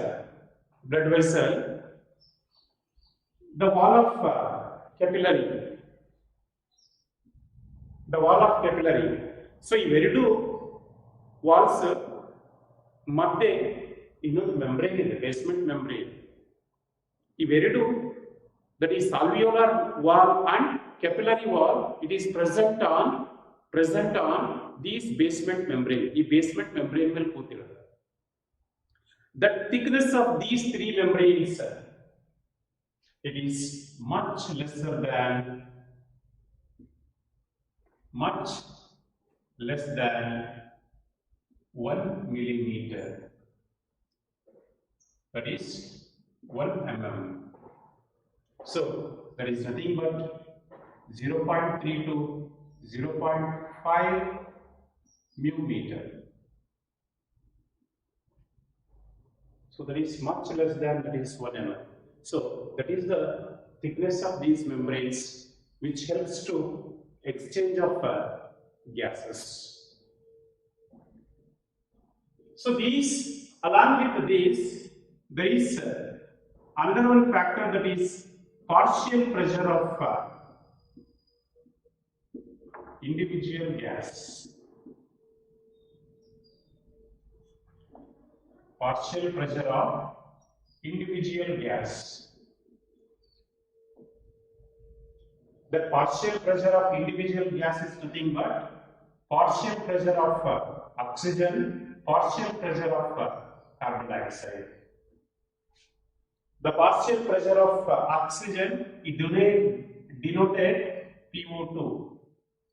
blood vessel. The wall of capillary. The wall of capillary. So iveredu walls madhye innondu membrane ಇದೆ, basement membrane. Iveredu, that is alveolar wall and capillary wall, it is present on these basement membrane. ಈ basement membrane ಮೇಲೆ ಕೂತಿರೋದು. The thickness of these three membranes, it is much lesser than 1 millimeter. That is 1 mm. So that is nothing but 0.3 to 0.5 mu meter. So that is much less than, that is 1 mm. So that is the thickness of these membranes, which helps to exchange of gases. So these, along with this, there is another one factor, that is partial pressure of individual gas. Partial pressure of individual gas. The partial pressure of individual gas is nothing but partial pressure of oxygen, partial pressure of carbon dioxide. The partial pressure of oxygen is denoted PO2.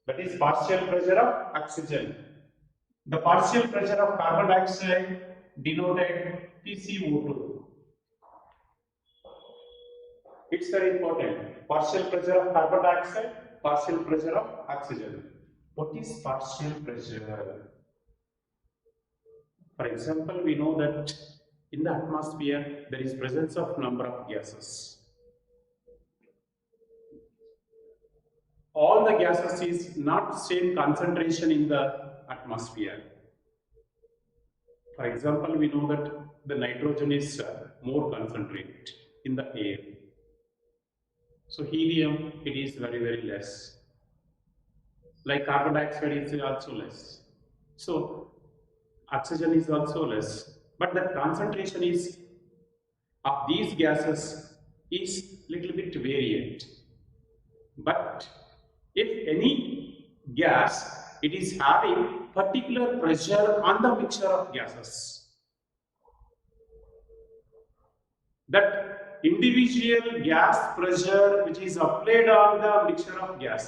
That is partial pressure of oxygen. The partial pressure of carbon dioxide denoted PCO2. It's very important. Partial pressure of carbon dioxide, partial pressure of oxygen. What is partial pressure? For example, we know that in the atmosphere there is presence of number of gases. All the gases is not same concentration in the atmosphere. For example, we know that the nitrogen is more concentrated in the air. So helium, it is very less. Like carbon dioxide is also less. So oxygen is also less. But the concentration is of these gases is little bit variant. But if any gas, it is having particular pressure on the mixture of gases. That individual gas pressure which is applied on the mixture of gas.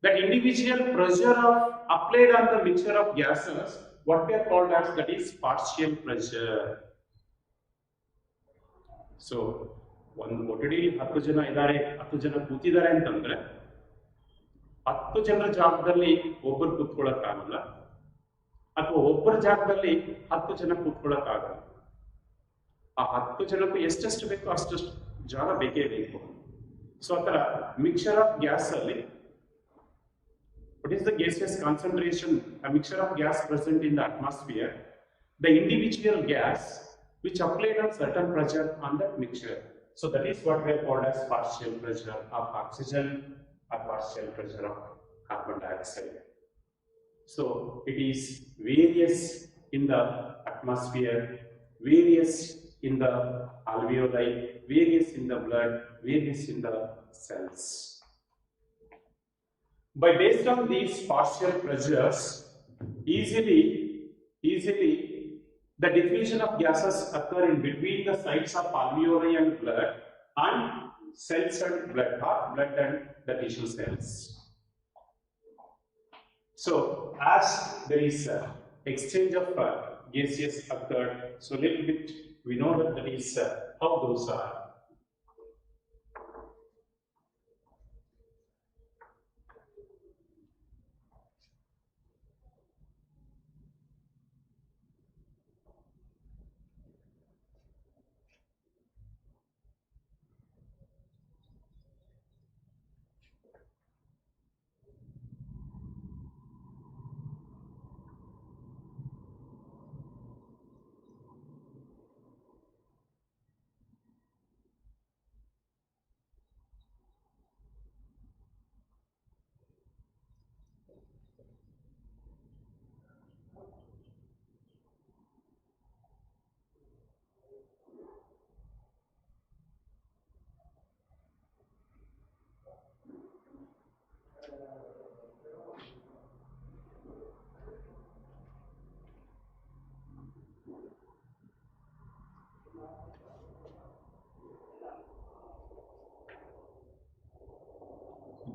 That individual pressure of applied on the mixture of gases, what we are called as, that is partial pressure. So, ಒಂದು ಕೊಠಡಿಯಲ್ಲಿ 10 ಜನ ಇದ್ದಾರೆ, 10 ಜನ ಕೂತಿದ್ದಾರೆ ಅಂತಂದ್ರೆ 10 ಜನರ ಜಾಗದಲ್ಲಿ ಒಬ್ಬರು ಕೂತ್ಕೊಳ್ಳೋಕ್ಕಾಗಲ್ಲ, ಅಥವಾ ಒಬ್ಬರ ಜಾಗದಲ್ಲಿ 10 ಜನ ಕೂತ್ಕೊಳ್ಳೋಕ್ಕಾಗಲ್ಲ. ಆ 10 ಜನಕ್ಕೂ ಎಷ್ಟೆಷ್ಟು ಬೇಕೋ ಅಷ್ಟಷ್ಟು ಜಾಗ ಬೇಕೇ ಬೇಕು. ಸೊ ಆ ಥರ ಮಿಕ್ಸರ್ ಆಫ್ ಗ್ಯಾಸ್ ಅಲ್ಲಿ, what is the gaseous concentration, a mixture of gas present in the atmosphere, the individual gas which applied a certain pressure on that mixture. So that is what we are called as partial pressure of oxygen or partial pressure of carbon dioxide. So it is various in the atmosphere, various in the alveoli, various in the blood, various in the cells. By based on these partial pressures, easily the diffusion of gases occur in between the sites of alveoli and blood, and cells and blood, or blood and the tissue cells. So as there is exchange of gases occurred, so little bit we know that is how those are.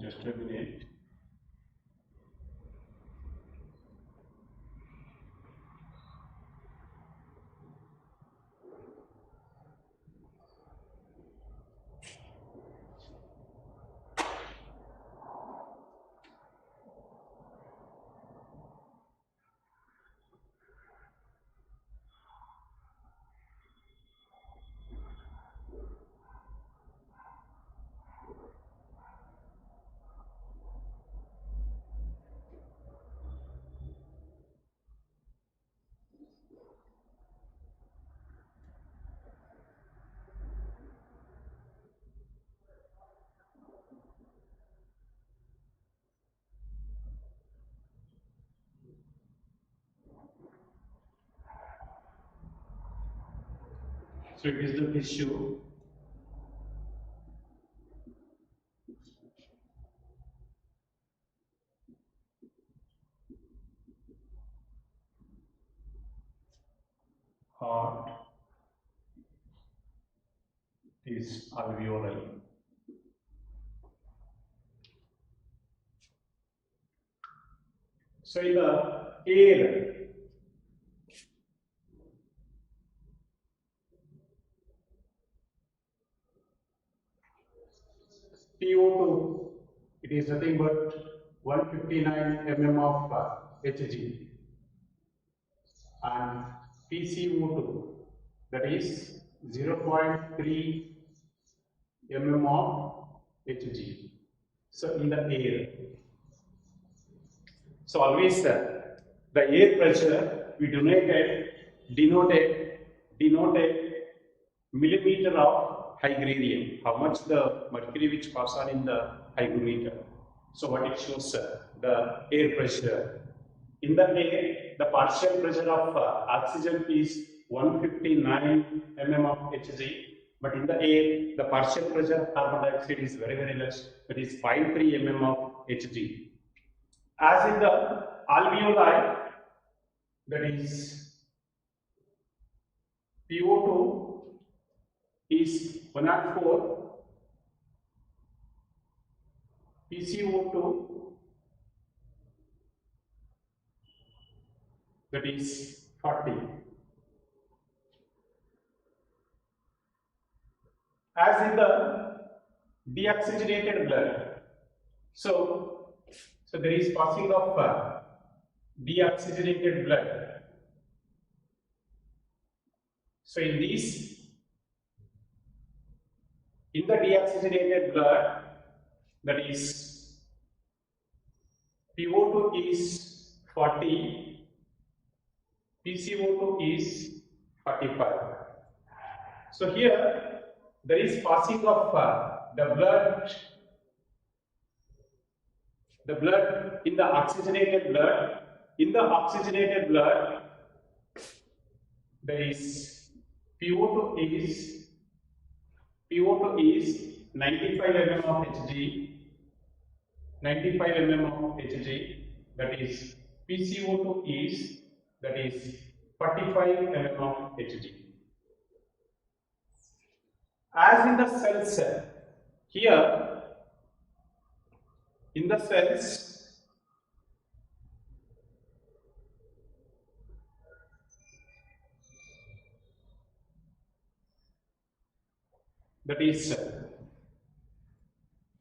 Just a minute. So it is the tissue. part is alveoli. So in the air, PO2, it is nothing but 159 mm of Hg, and PCO2, that is 0.3 mm of Hg. So in the air, so always the air pressure we denoted millimeter of hygrarium, how much the mercury which pass on in the hygrometer. So what it shows, the air pressure. In the air, the partial pressure of oxygen is 159 mm of Hg, but in the air, the partial pressure of carbon dioxide is very less, that is 0.3 mm of Hg. As in the alveoli, that is PO2 is 104, PCO2 that is 40. As in the deoxygenated blood, so there is passing of deoxygenated blood. So in the deoxygenated blood, that is PO2 is 40, PCO2 is 45. So here there is passing of the blood in the oxygenated blood. In the oxygenated blood, there is PO2 is 95 mm of Hg, 95 mm of Hg, that is PCO2 is, that is 45 mm of Hg. As in the cells, here in the cells, that is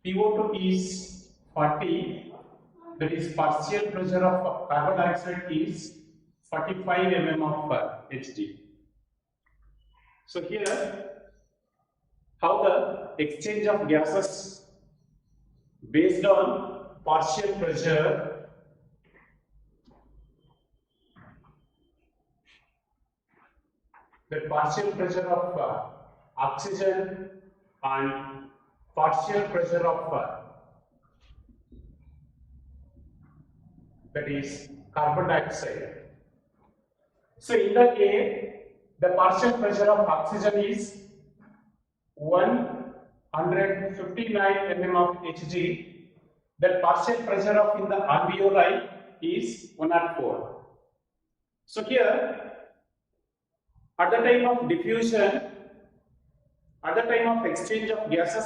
PO2 is 40, that is partial pressure of carbon dioxide is 45 mm of Hg. So here, how the exchange of gases based on partial pressure of oxygen and partial pressure of that is carbon dioxide. So in the air, the partial pressure of oxygen is 159 mm of Hg. That partial pressure of in the alveoli is 104. So here, at the time of diffusion, at the time of exchange of gases,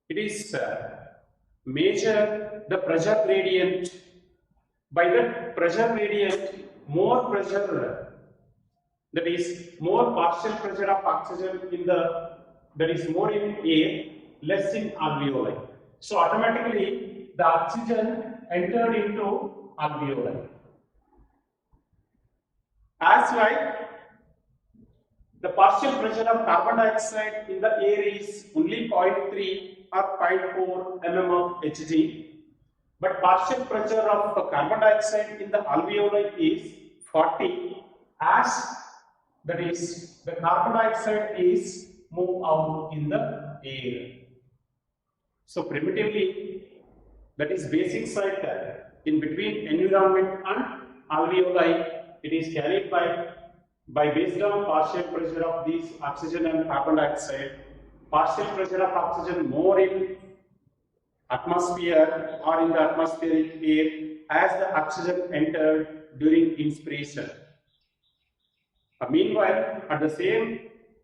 it is measure the pressure gradient. By the pressure gradient, more pressure, that is more partial pressure of oxygen in the, that is more in air, less in alveoli. So automatically the oxygen entered into alveoli. As like the partial pressure of carbon dioxide in the air is only 0.3 or 0.4 mm of Hg, but partial pressure of carbon dioxide in the alveoli is 40, as that is the carbon dioxide is moved out in the air. So primitively, that is basic side in between environment and alveoli, it is carried by based on partial pressure of these oxygen and carbon dioxide, partial pressure of oxygen more in atmosphere or in the atmospheric air as the oxygen entered during inspiration. Meanwhile, at the same,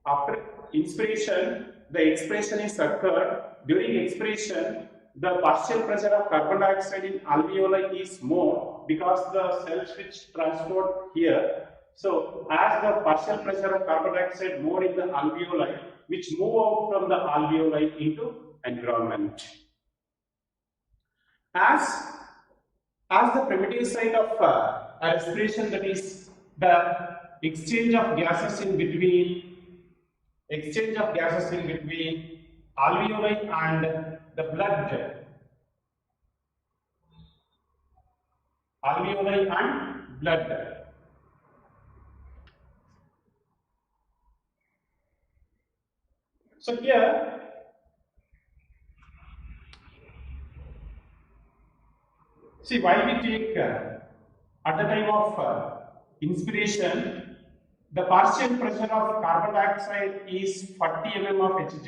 after inspiration, the expiration is occurred. During expiration, the partial pressure of carbon dioxide in alveoli is more because the cells which transport here. So, as the partial pressure of carbon dioxide more in the alveoli, which move out from the alveoli into environment. As the primitive side of respiration, that is the exchange of gases in between alveoli and the blood, alveoli and blood. So here, see, why we take at the time of inspiration, the partial pressure of carbon dioxide is 40 mm of Hg,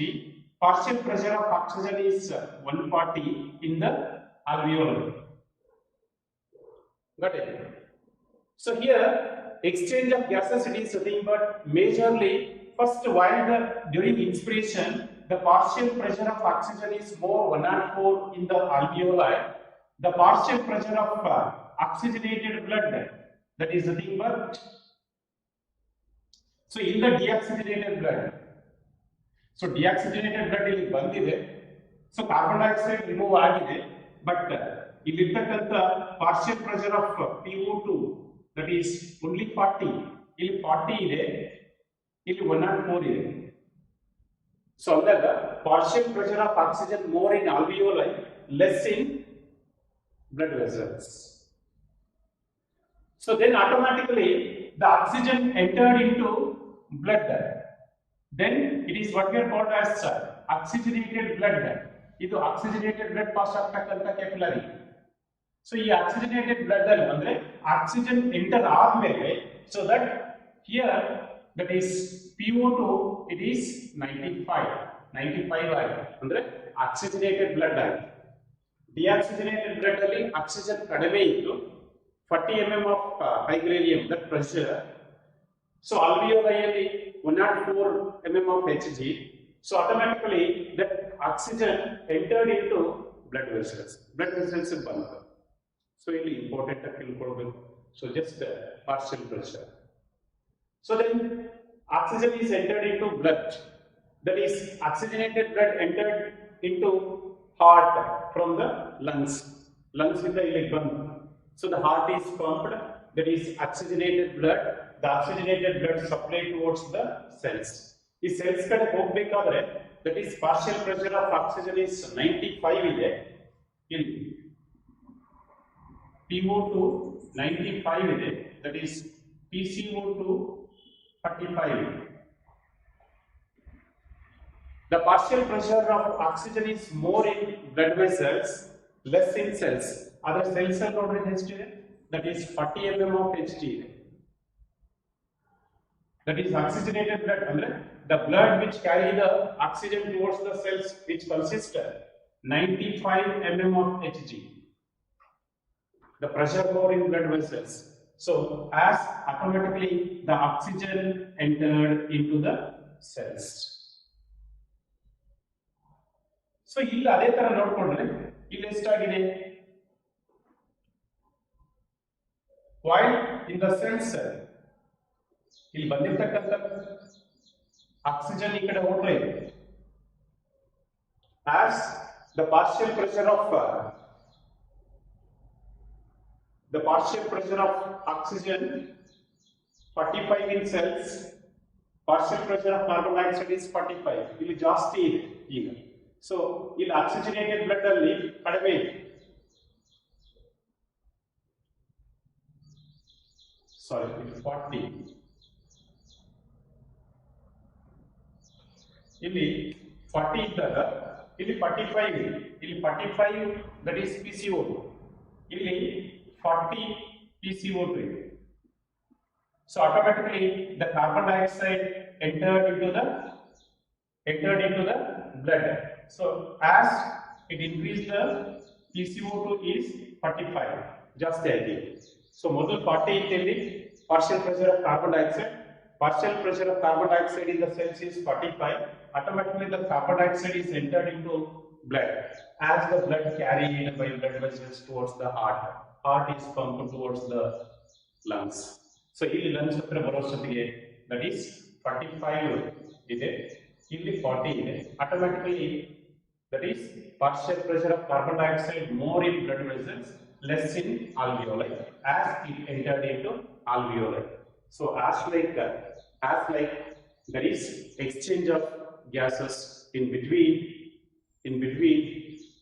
partial pressure of oxygen is 140 in the alveoli. Got it? So here, exchange of gases it is nothing but majorly first while during inspiration, the partial pressure of oxygen is more 104 in the alveoli. The partial pressure of oxygenated blood, that is nothing but, so in the deoxygenated blood, so deoxygenated blood ಇಲ್ಲಿ ಬಂದಿದೆ, so carbon dioxide remove ಆಗಿದೆ, but ಇಲ್ಲಿರ್ತಕ್ಕಂಥ partial pressure of PO2 that is only 40, ಇಲ್ಲಿ 40 ಇದೆ, ಇಲ್ಲಿ 104 ಇದೆ. So ಅಂದಾಗ partial pressure of oxygen more in alveoli, less in blood vessels. So then automatically the oxygen entered into blood. Then it is what we are called as oxygenated blood. Idu oxygenated blood pass ಆಗ್ತಕ್ಕಂತ capillary. So ಈ oxygenated blood ಅಲ್ಲಿ ಅಂದ್ರೆ oxygen enter ಆದ್ಮೇಲೆ, so that here that is PO2 it is 95 ಆಗಿದೆ ಅಂದ್ರೆ oxygenated blood ಆಗಿದೆ. Deoxygenated blood ಅಲ್ಲಿ oxygen ಕಡಿಮೆ ಇತ್ತು, 40 mm of hydronium, that pressure. So alveoli ಅಲ್ಲಿ 104 mm of Hg. So automatically that oxygen entered into blood vessels. Blood vessels ಬಂತು. So ಇಲ್ಲಿ important ಆಗಿ ತಿಳ್ಕೊಳ್ಬೇಕು. So just partial pressure. So then oxygen is entered into blood. That is oxygenated blood entered into heart from the lungs. Lungs in the electron. So the heart is pumped. That is oxygenated blood. The oxygenated blood supply towards the cells. ಈ cells ಕಡೆ ಹೋಗಬೇಕಾದ್ರೆ that is partial pressure of oxygen is 95 ಇದೆ. ಇಲ್ಲಿ PO2 95 ಇದೆ. That is PCO2 45. The partial pressure of oxygen is more in blood vessels, less in cells. Other cells are not registered. That is 40 mm of Hg. That is oxygenated blood. The blood which carry the oxygen towards the cells, which consist 95 mm of Hg. The pressure more in blood vessels. So as automatically the oxygen entered into the cells. So ಇಲ್ಲಿ ಅದೇ ತರ ನೋಡ್ಕೊಂಡ್ರೆ ಇಲ್ಲಿ ಎಷ್ಟಾಗಿದೆ, while in the cells ಇಲ್ಲಿ ಬಂದಿರತಕ್ಕಂತ oxygen ಈ ಕಡೆ ಹೋಗ್ತಾ ಇದೆ, as the partial pressure of oxygen 45 in cells, partial pressure of carbon dioxide is 45. ಇಲ್ಲಿ ಜಾಸ್ತಿ ಇದೆ ಈಗ. So ಇಲ್ಲಿ oxygenated blood ಅಲ್ಲಿ ಕಡಿಮೆ ಇದೆ. Sorry, 40. ಇಲ್ಲಿ 40 ಇದ್ದಾಗ ಇಲ್ಲಿ 45 ಇದೆ. ಇಲ್ಲಿ 45 that is PCO2. ಇಲ್ಲಿ 40 PCO2 ಇದೆ. So automatically the carbon dioxide entered into the blood. So as it increased, the PCO2 is 45. Just the idea. So model 40 ಇಲ್ಲಿ partial pressure of carbon dioxide, partial pressure of carbon dioxide in the cells is 45, automatically the carbon dioxide is entered into blood. As the blood carried by blood vessels towards the heart is pumped towards the lungs. So here lungs hatra barostottige that is 45 ಇದೆ, ಇಲ್ಲಿ 40 ಇದೆ. Automatically that is partial pressure of carbon dioxide more in blood vessels, less in alveoli as it entered into alveoli. So as like there is exchange of gases in between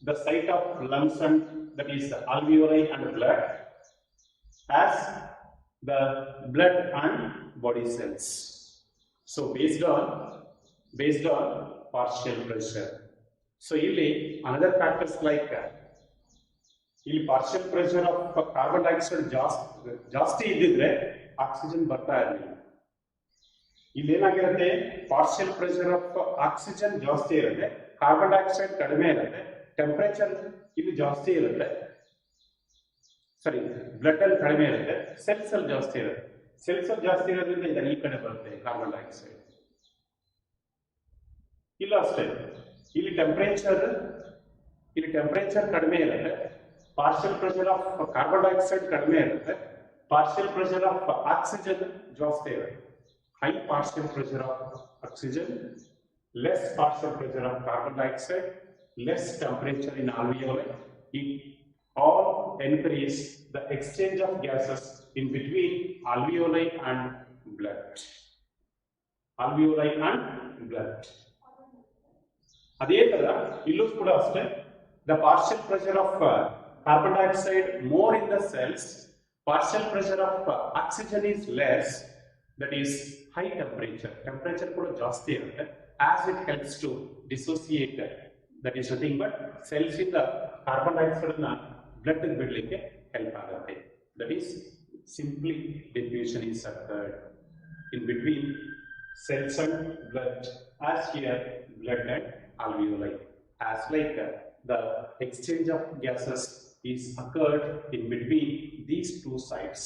the site of lungs and that is the alveoli and blood, as the blood and body cells. So based on partial pressure. So ಇಲ್ಲಿ another factors like ಇಲ್ಲಿ partial pressure of carbon dioxide ಜಾಸ್ತಿ ಇದ್ದಿದ್ರೆ oxygen ಬರ್ತಾ ಇರಲಿಲ್ಲ. ಇಲ್ಲಿ ಏನಾಗಿರುತ್ತೆ, partial pressure of oxygen ಜಾಸ್ತಿ ಇರುತ್ತೆ, ಕಾರ್ಬನ್ ಡೈಆಕ್ಸೈಡ್ ಕಡಿಮೆ ಇರುತ್ತೆ, ಟೆಂಪರೇಚರ್ ಇಲ್ಲಿ ಜಾಸ್ತಿ ಇರುತ್ತೆ, ಸರಿ ಬ್ಲಡ್ ಅಲ್ಲಿ ಕಡಿಮೆ ಇರುತ್ತೆ, ಸೆಲ್ಸ್ ಅಲ್ಲಿ ಜಾಸ್ತಿ ಇರುತ್ತೆ. ಸೆಲ್ಸ್ ಅಲ್ಲಿ ಜಾಸ್ತಿ ಇರೋದ್ರಿಂದ ಇದನ್ನ ಈ ಕಡೆ ಬರುತ್ತೆ ಕಾರ್ಬನ್ ಡೈಆಕ್ಸೈಡ್. ಇಲ್ಲ ಅಷ್ಟೇ, ಇಲ್ಲಿ ಟೆಂಪರೇಚರ್ ಕಡಿಮೆ ಇರುತ್ತೆ, partial pressure of carbon dioxide ಕಡಿಮೆ ಇರುತ್ತೆ, ಪಾರ್ಷಿಯಲ್ ಪ್ರೆಷರ್ ಆಫ್ ಆಕ್ಸಿಜನ್ ಜಾಸ್ತಿ ಇರುತ್ತೆ. High partial pressure of oxygen, less partial pressure of carbon dioxide, less temperature in alveoli. It all encourages the exchange of gases in between alveoli and blood. ಅದೇ ತರ ಇಲ್ಲೂ ಕೂಡ ಅಷ್ಟೇ, the partial pressure of carbon dioxide more in the cells, partial pressure of oxygen is less, that is high temperature ಕೂಡ ಜಾಸ್ತಿ ಇರುತ್ತೆ, as it helps to dissociate, that is nothing but cells ಇಂದ carbon dioxide ನ blood ಬಿಡಲಿಕ್ಕೆ help ಆಗುತ್ತೆ. that is simply diffusion is occurred in between cells and blood, as here blood and alveoli, as like the exchange of gases is occurred in between these two sites.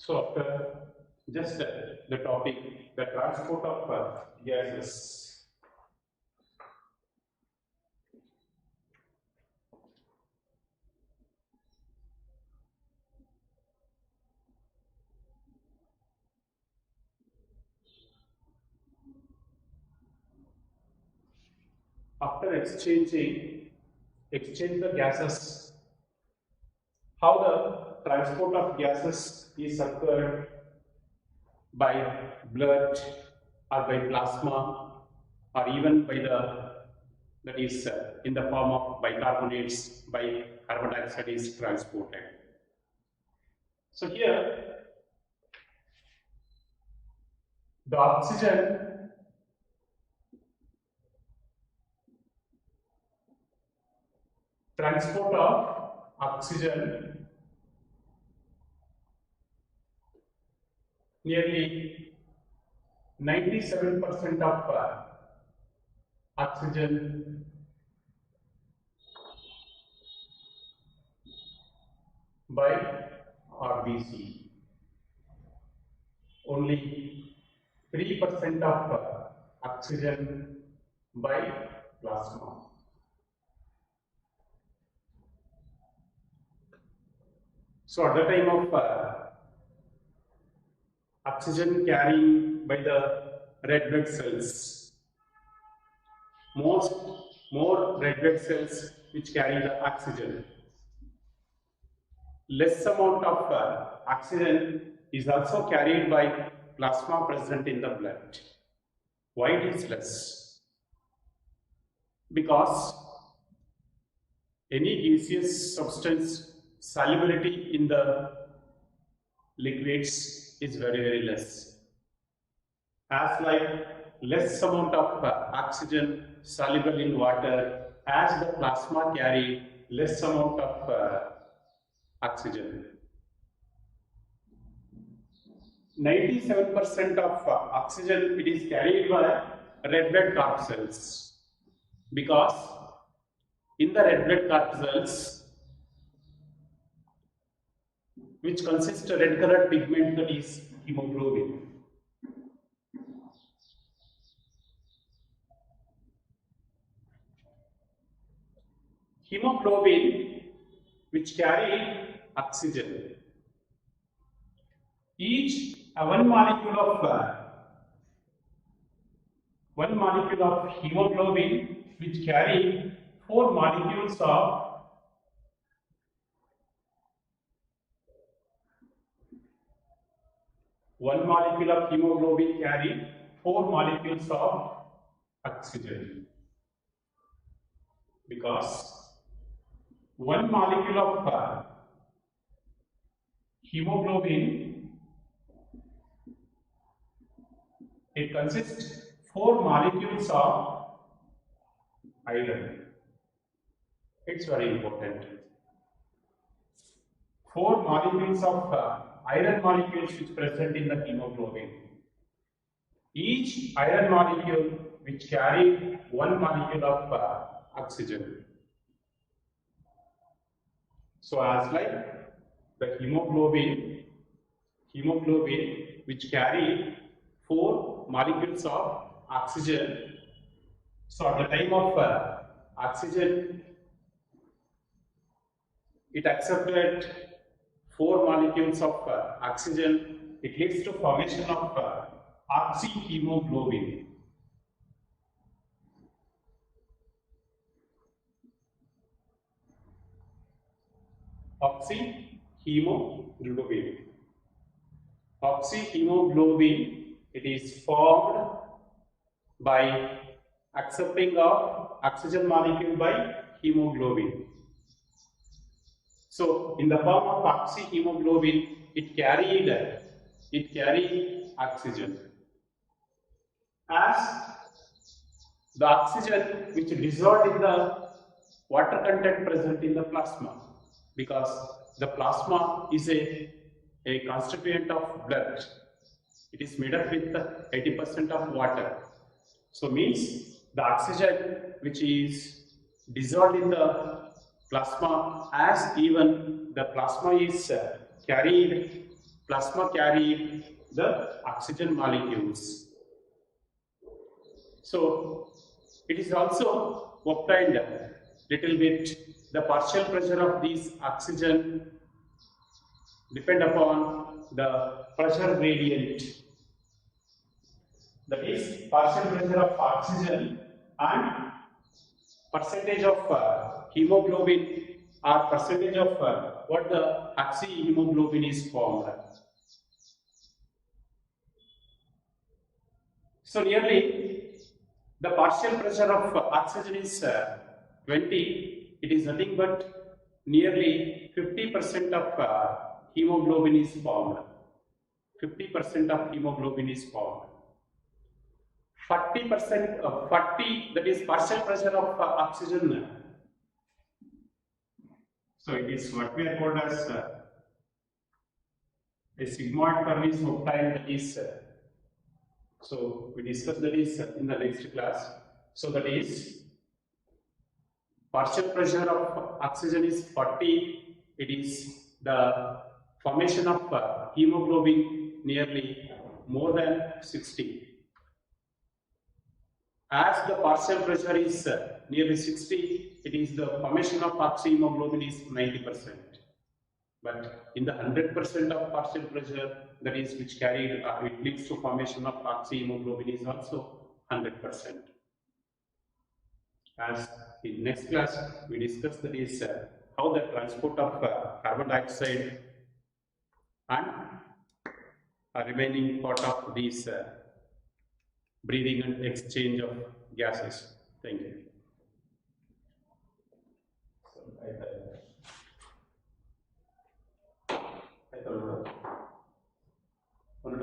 So after just the topic, the transport of gases. After exchange the gases, how the transport of gases is occurred by blood or by plasma or even by that is in the form of bicarbonates, by carbon dioxide is transported. So here the oxygen transport of oxygen nearly 97% of oxygen by RBC, only 3% of oxygen by plasma. So at the time of oxygen carrying by the red blood cells, more red blood cells which carry the oxygen, less amount of oxygen is also carried by plasma present in the blood. Why it is less? Because any gaseous substance solubility in the liquids is very less, as like less amount of oxygen soluble in water, as the plasma carry less amount of oxygen. 97% of oxygen it is carried by red blood corpuscles, because in the red blood corpuscles, which consists of red colored pigment, that is hemoglobin. Hemoglobin which carry oxygen. Each one molecule of hemoglobin which carry 4 molecules of one molecule of hemoglobin carry 4 molecules of oxygen, because one molecule of hemoglobin, it consists 4 molecules of iron. It's very important. 4 molecules of iron molecules which present in the hemoglobin. Each iron molecule which carry 1 molecule of oxygen. So as like the hemoglobin which carry 4 molecules of oxygen. So at the time of oxygen, it accepted 4 molecules of oxygen. It leads to formation of oxyhemoglobin. Oxyhemoglobin. Oxyhemoglobin, it is formed by accepting of oxygen molecule by hemoglobin. So in the form of oxyhemoglobin, it carried oxygen. As the oxygen which dissolved in the water content present in the plasma, because the plasma is a constituent of blood. It is made up with 80% of water. So means the oxygen which is dissolved in the plasma, as even the plasma is carried the oxygen molecules. So it is also obtained little bit. The partial pressure of these oxygen depend upon the pressure gradient. That is partial pressure of oxygen and percentage of hemoglobin, or percentage of what the oxyhemoglobin is formed. So nearly the partial pressure of oxygen is 20. It is nothing but nearly 50% of hemoglobin is formed. 50% of hemoglobin is formed. 40% of 40, that is partial pressure of oxygen. So it is what we are called as a sigmoid curve is obtained, that is so we discussed that is in the next class. So that is partial pressure of oxygen is 40. It is the formation of hemoglobin nearly more than 60. As the partial pressure is nearly 60, it is the formation of oxyhemoglobin is 90%. But in the 100% of partial pressure, that is which carried, it leads to formation of oxyhemoglobin is also 100%. As in next class, we discuss that is how the transport of carbon dioxide and remaining part of these breathing and exchange of gases. Thank you. So,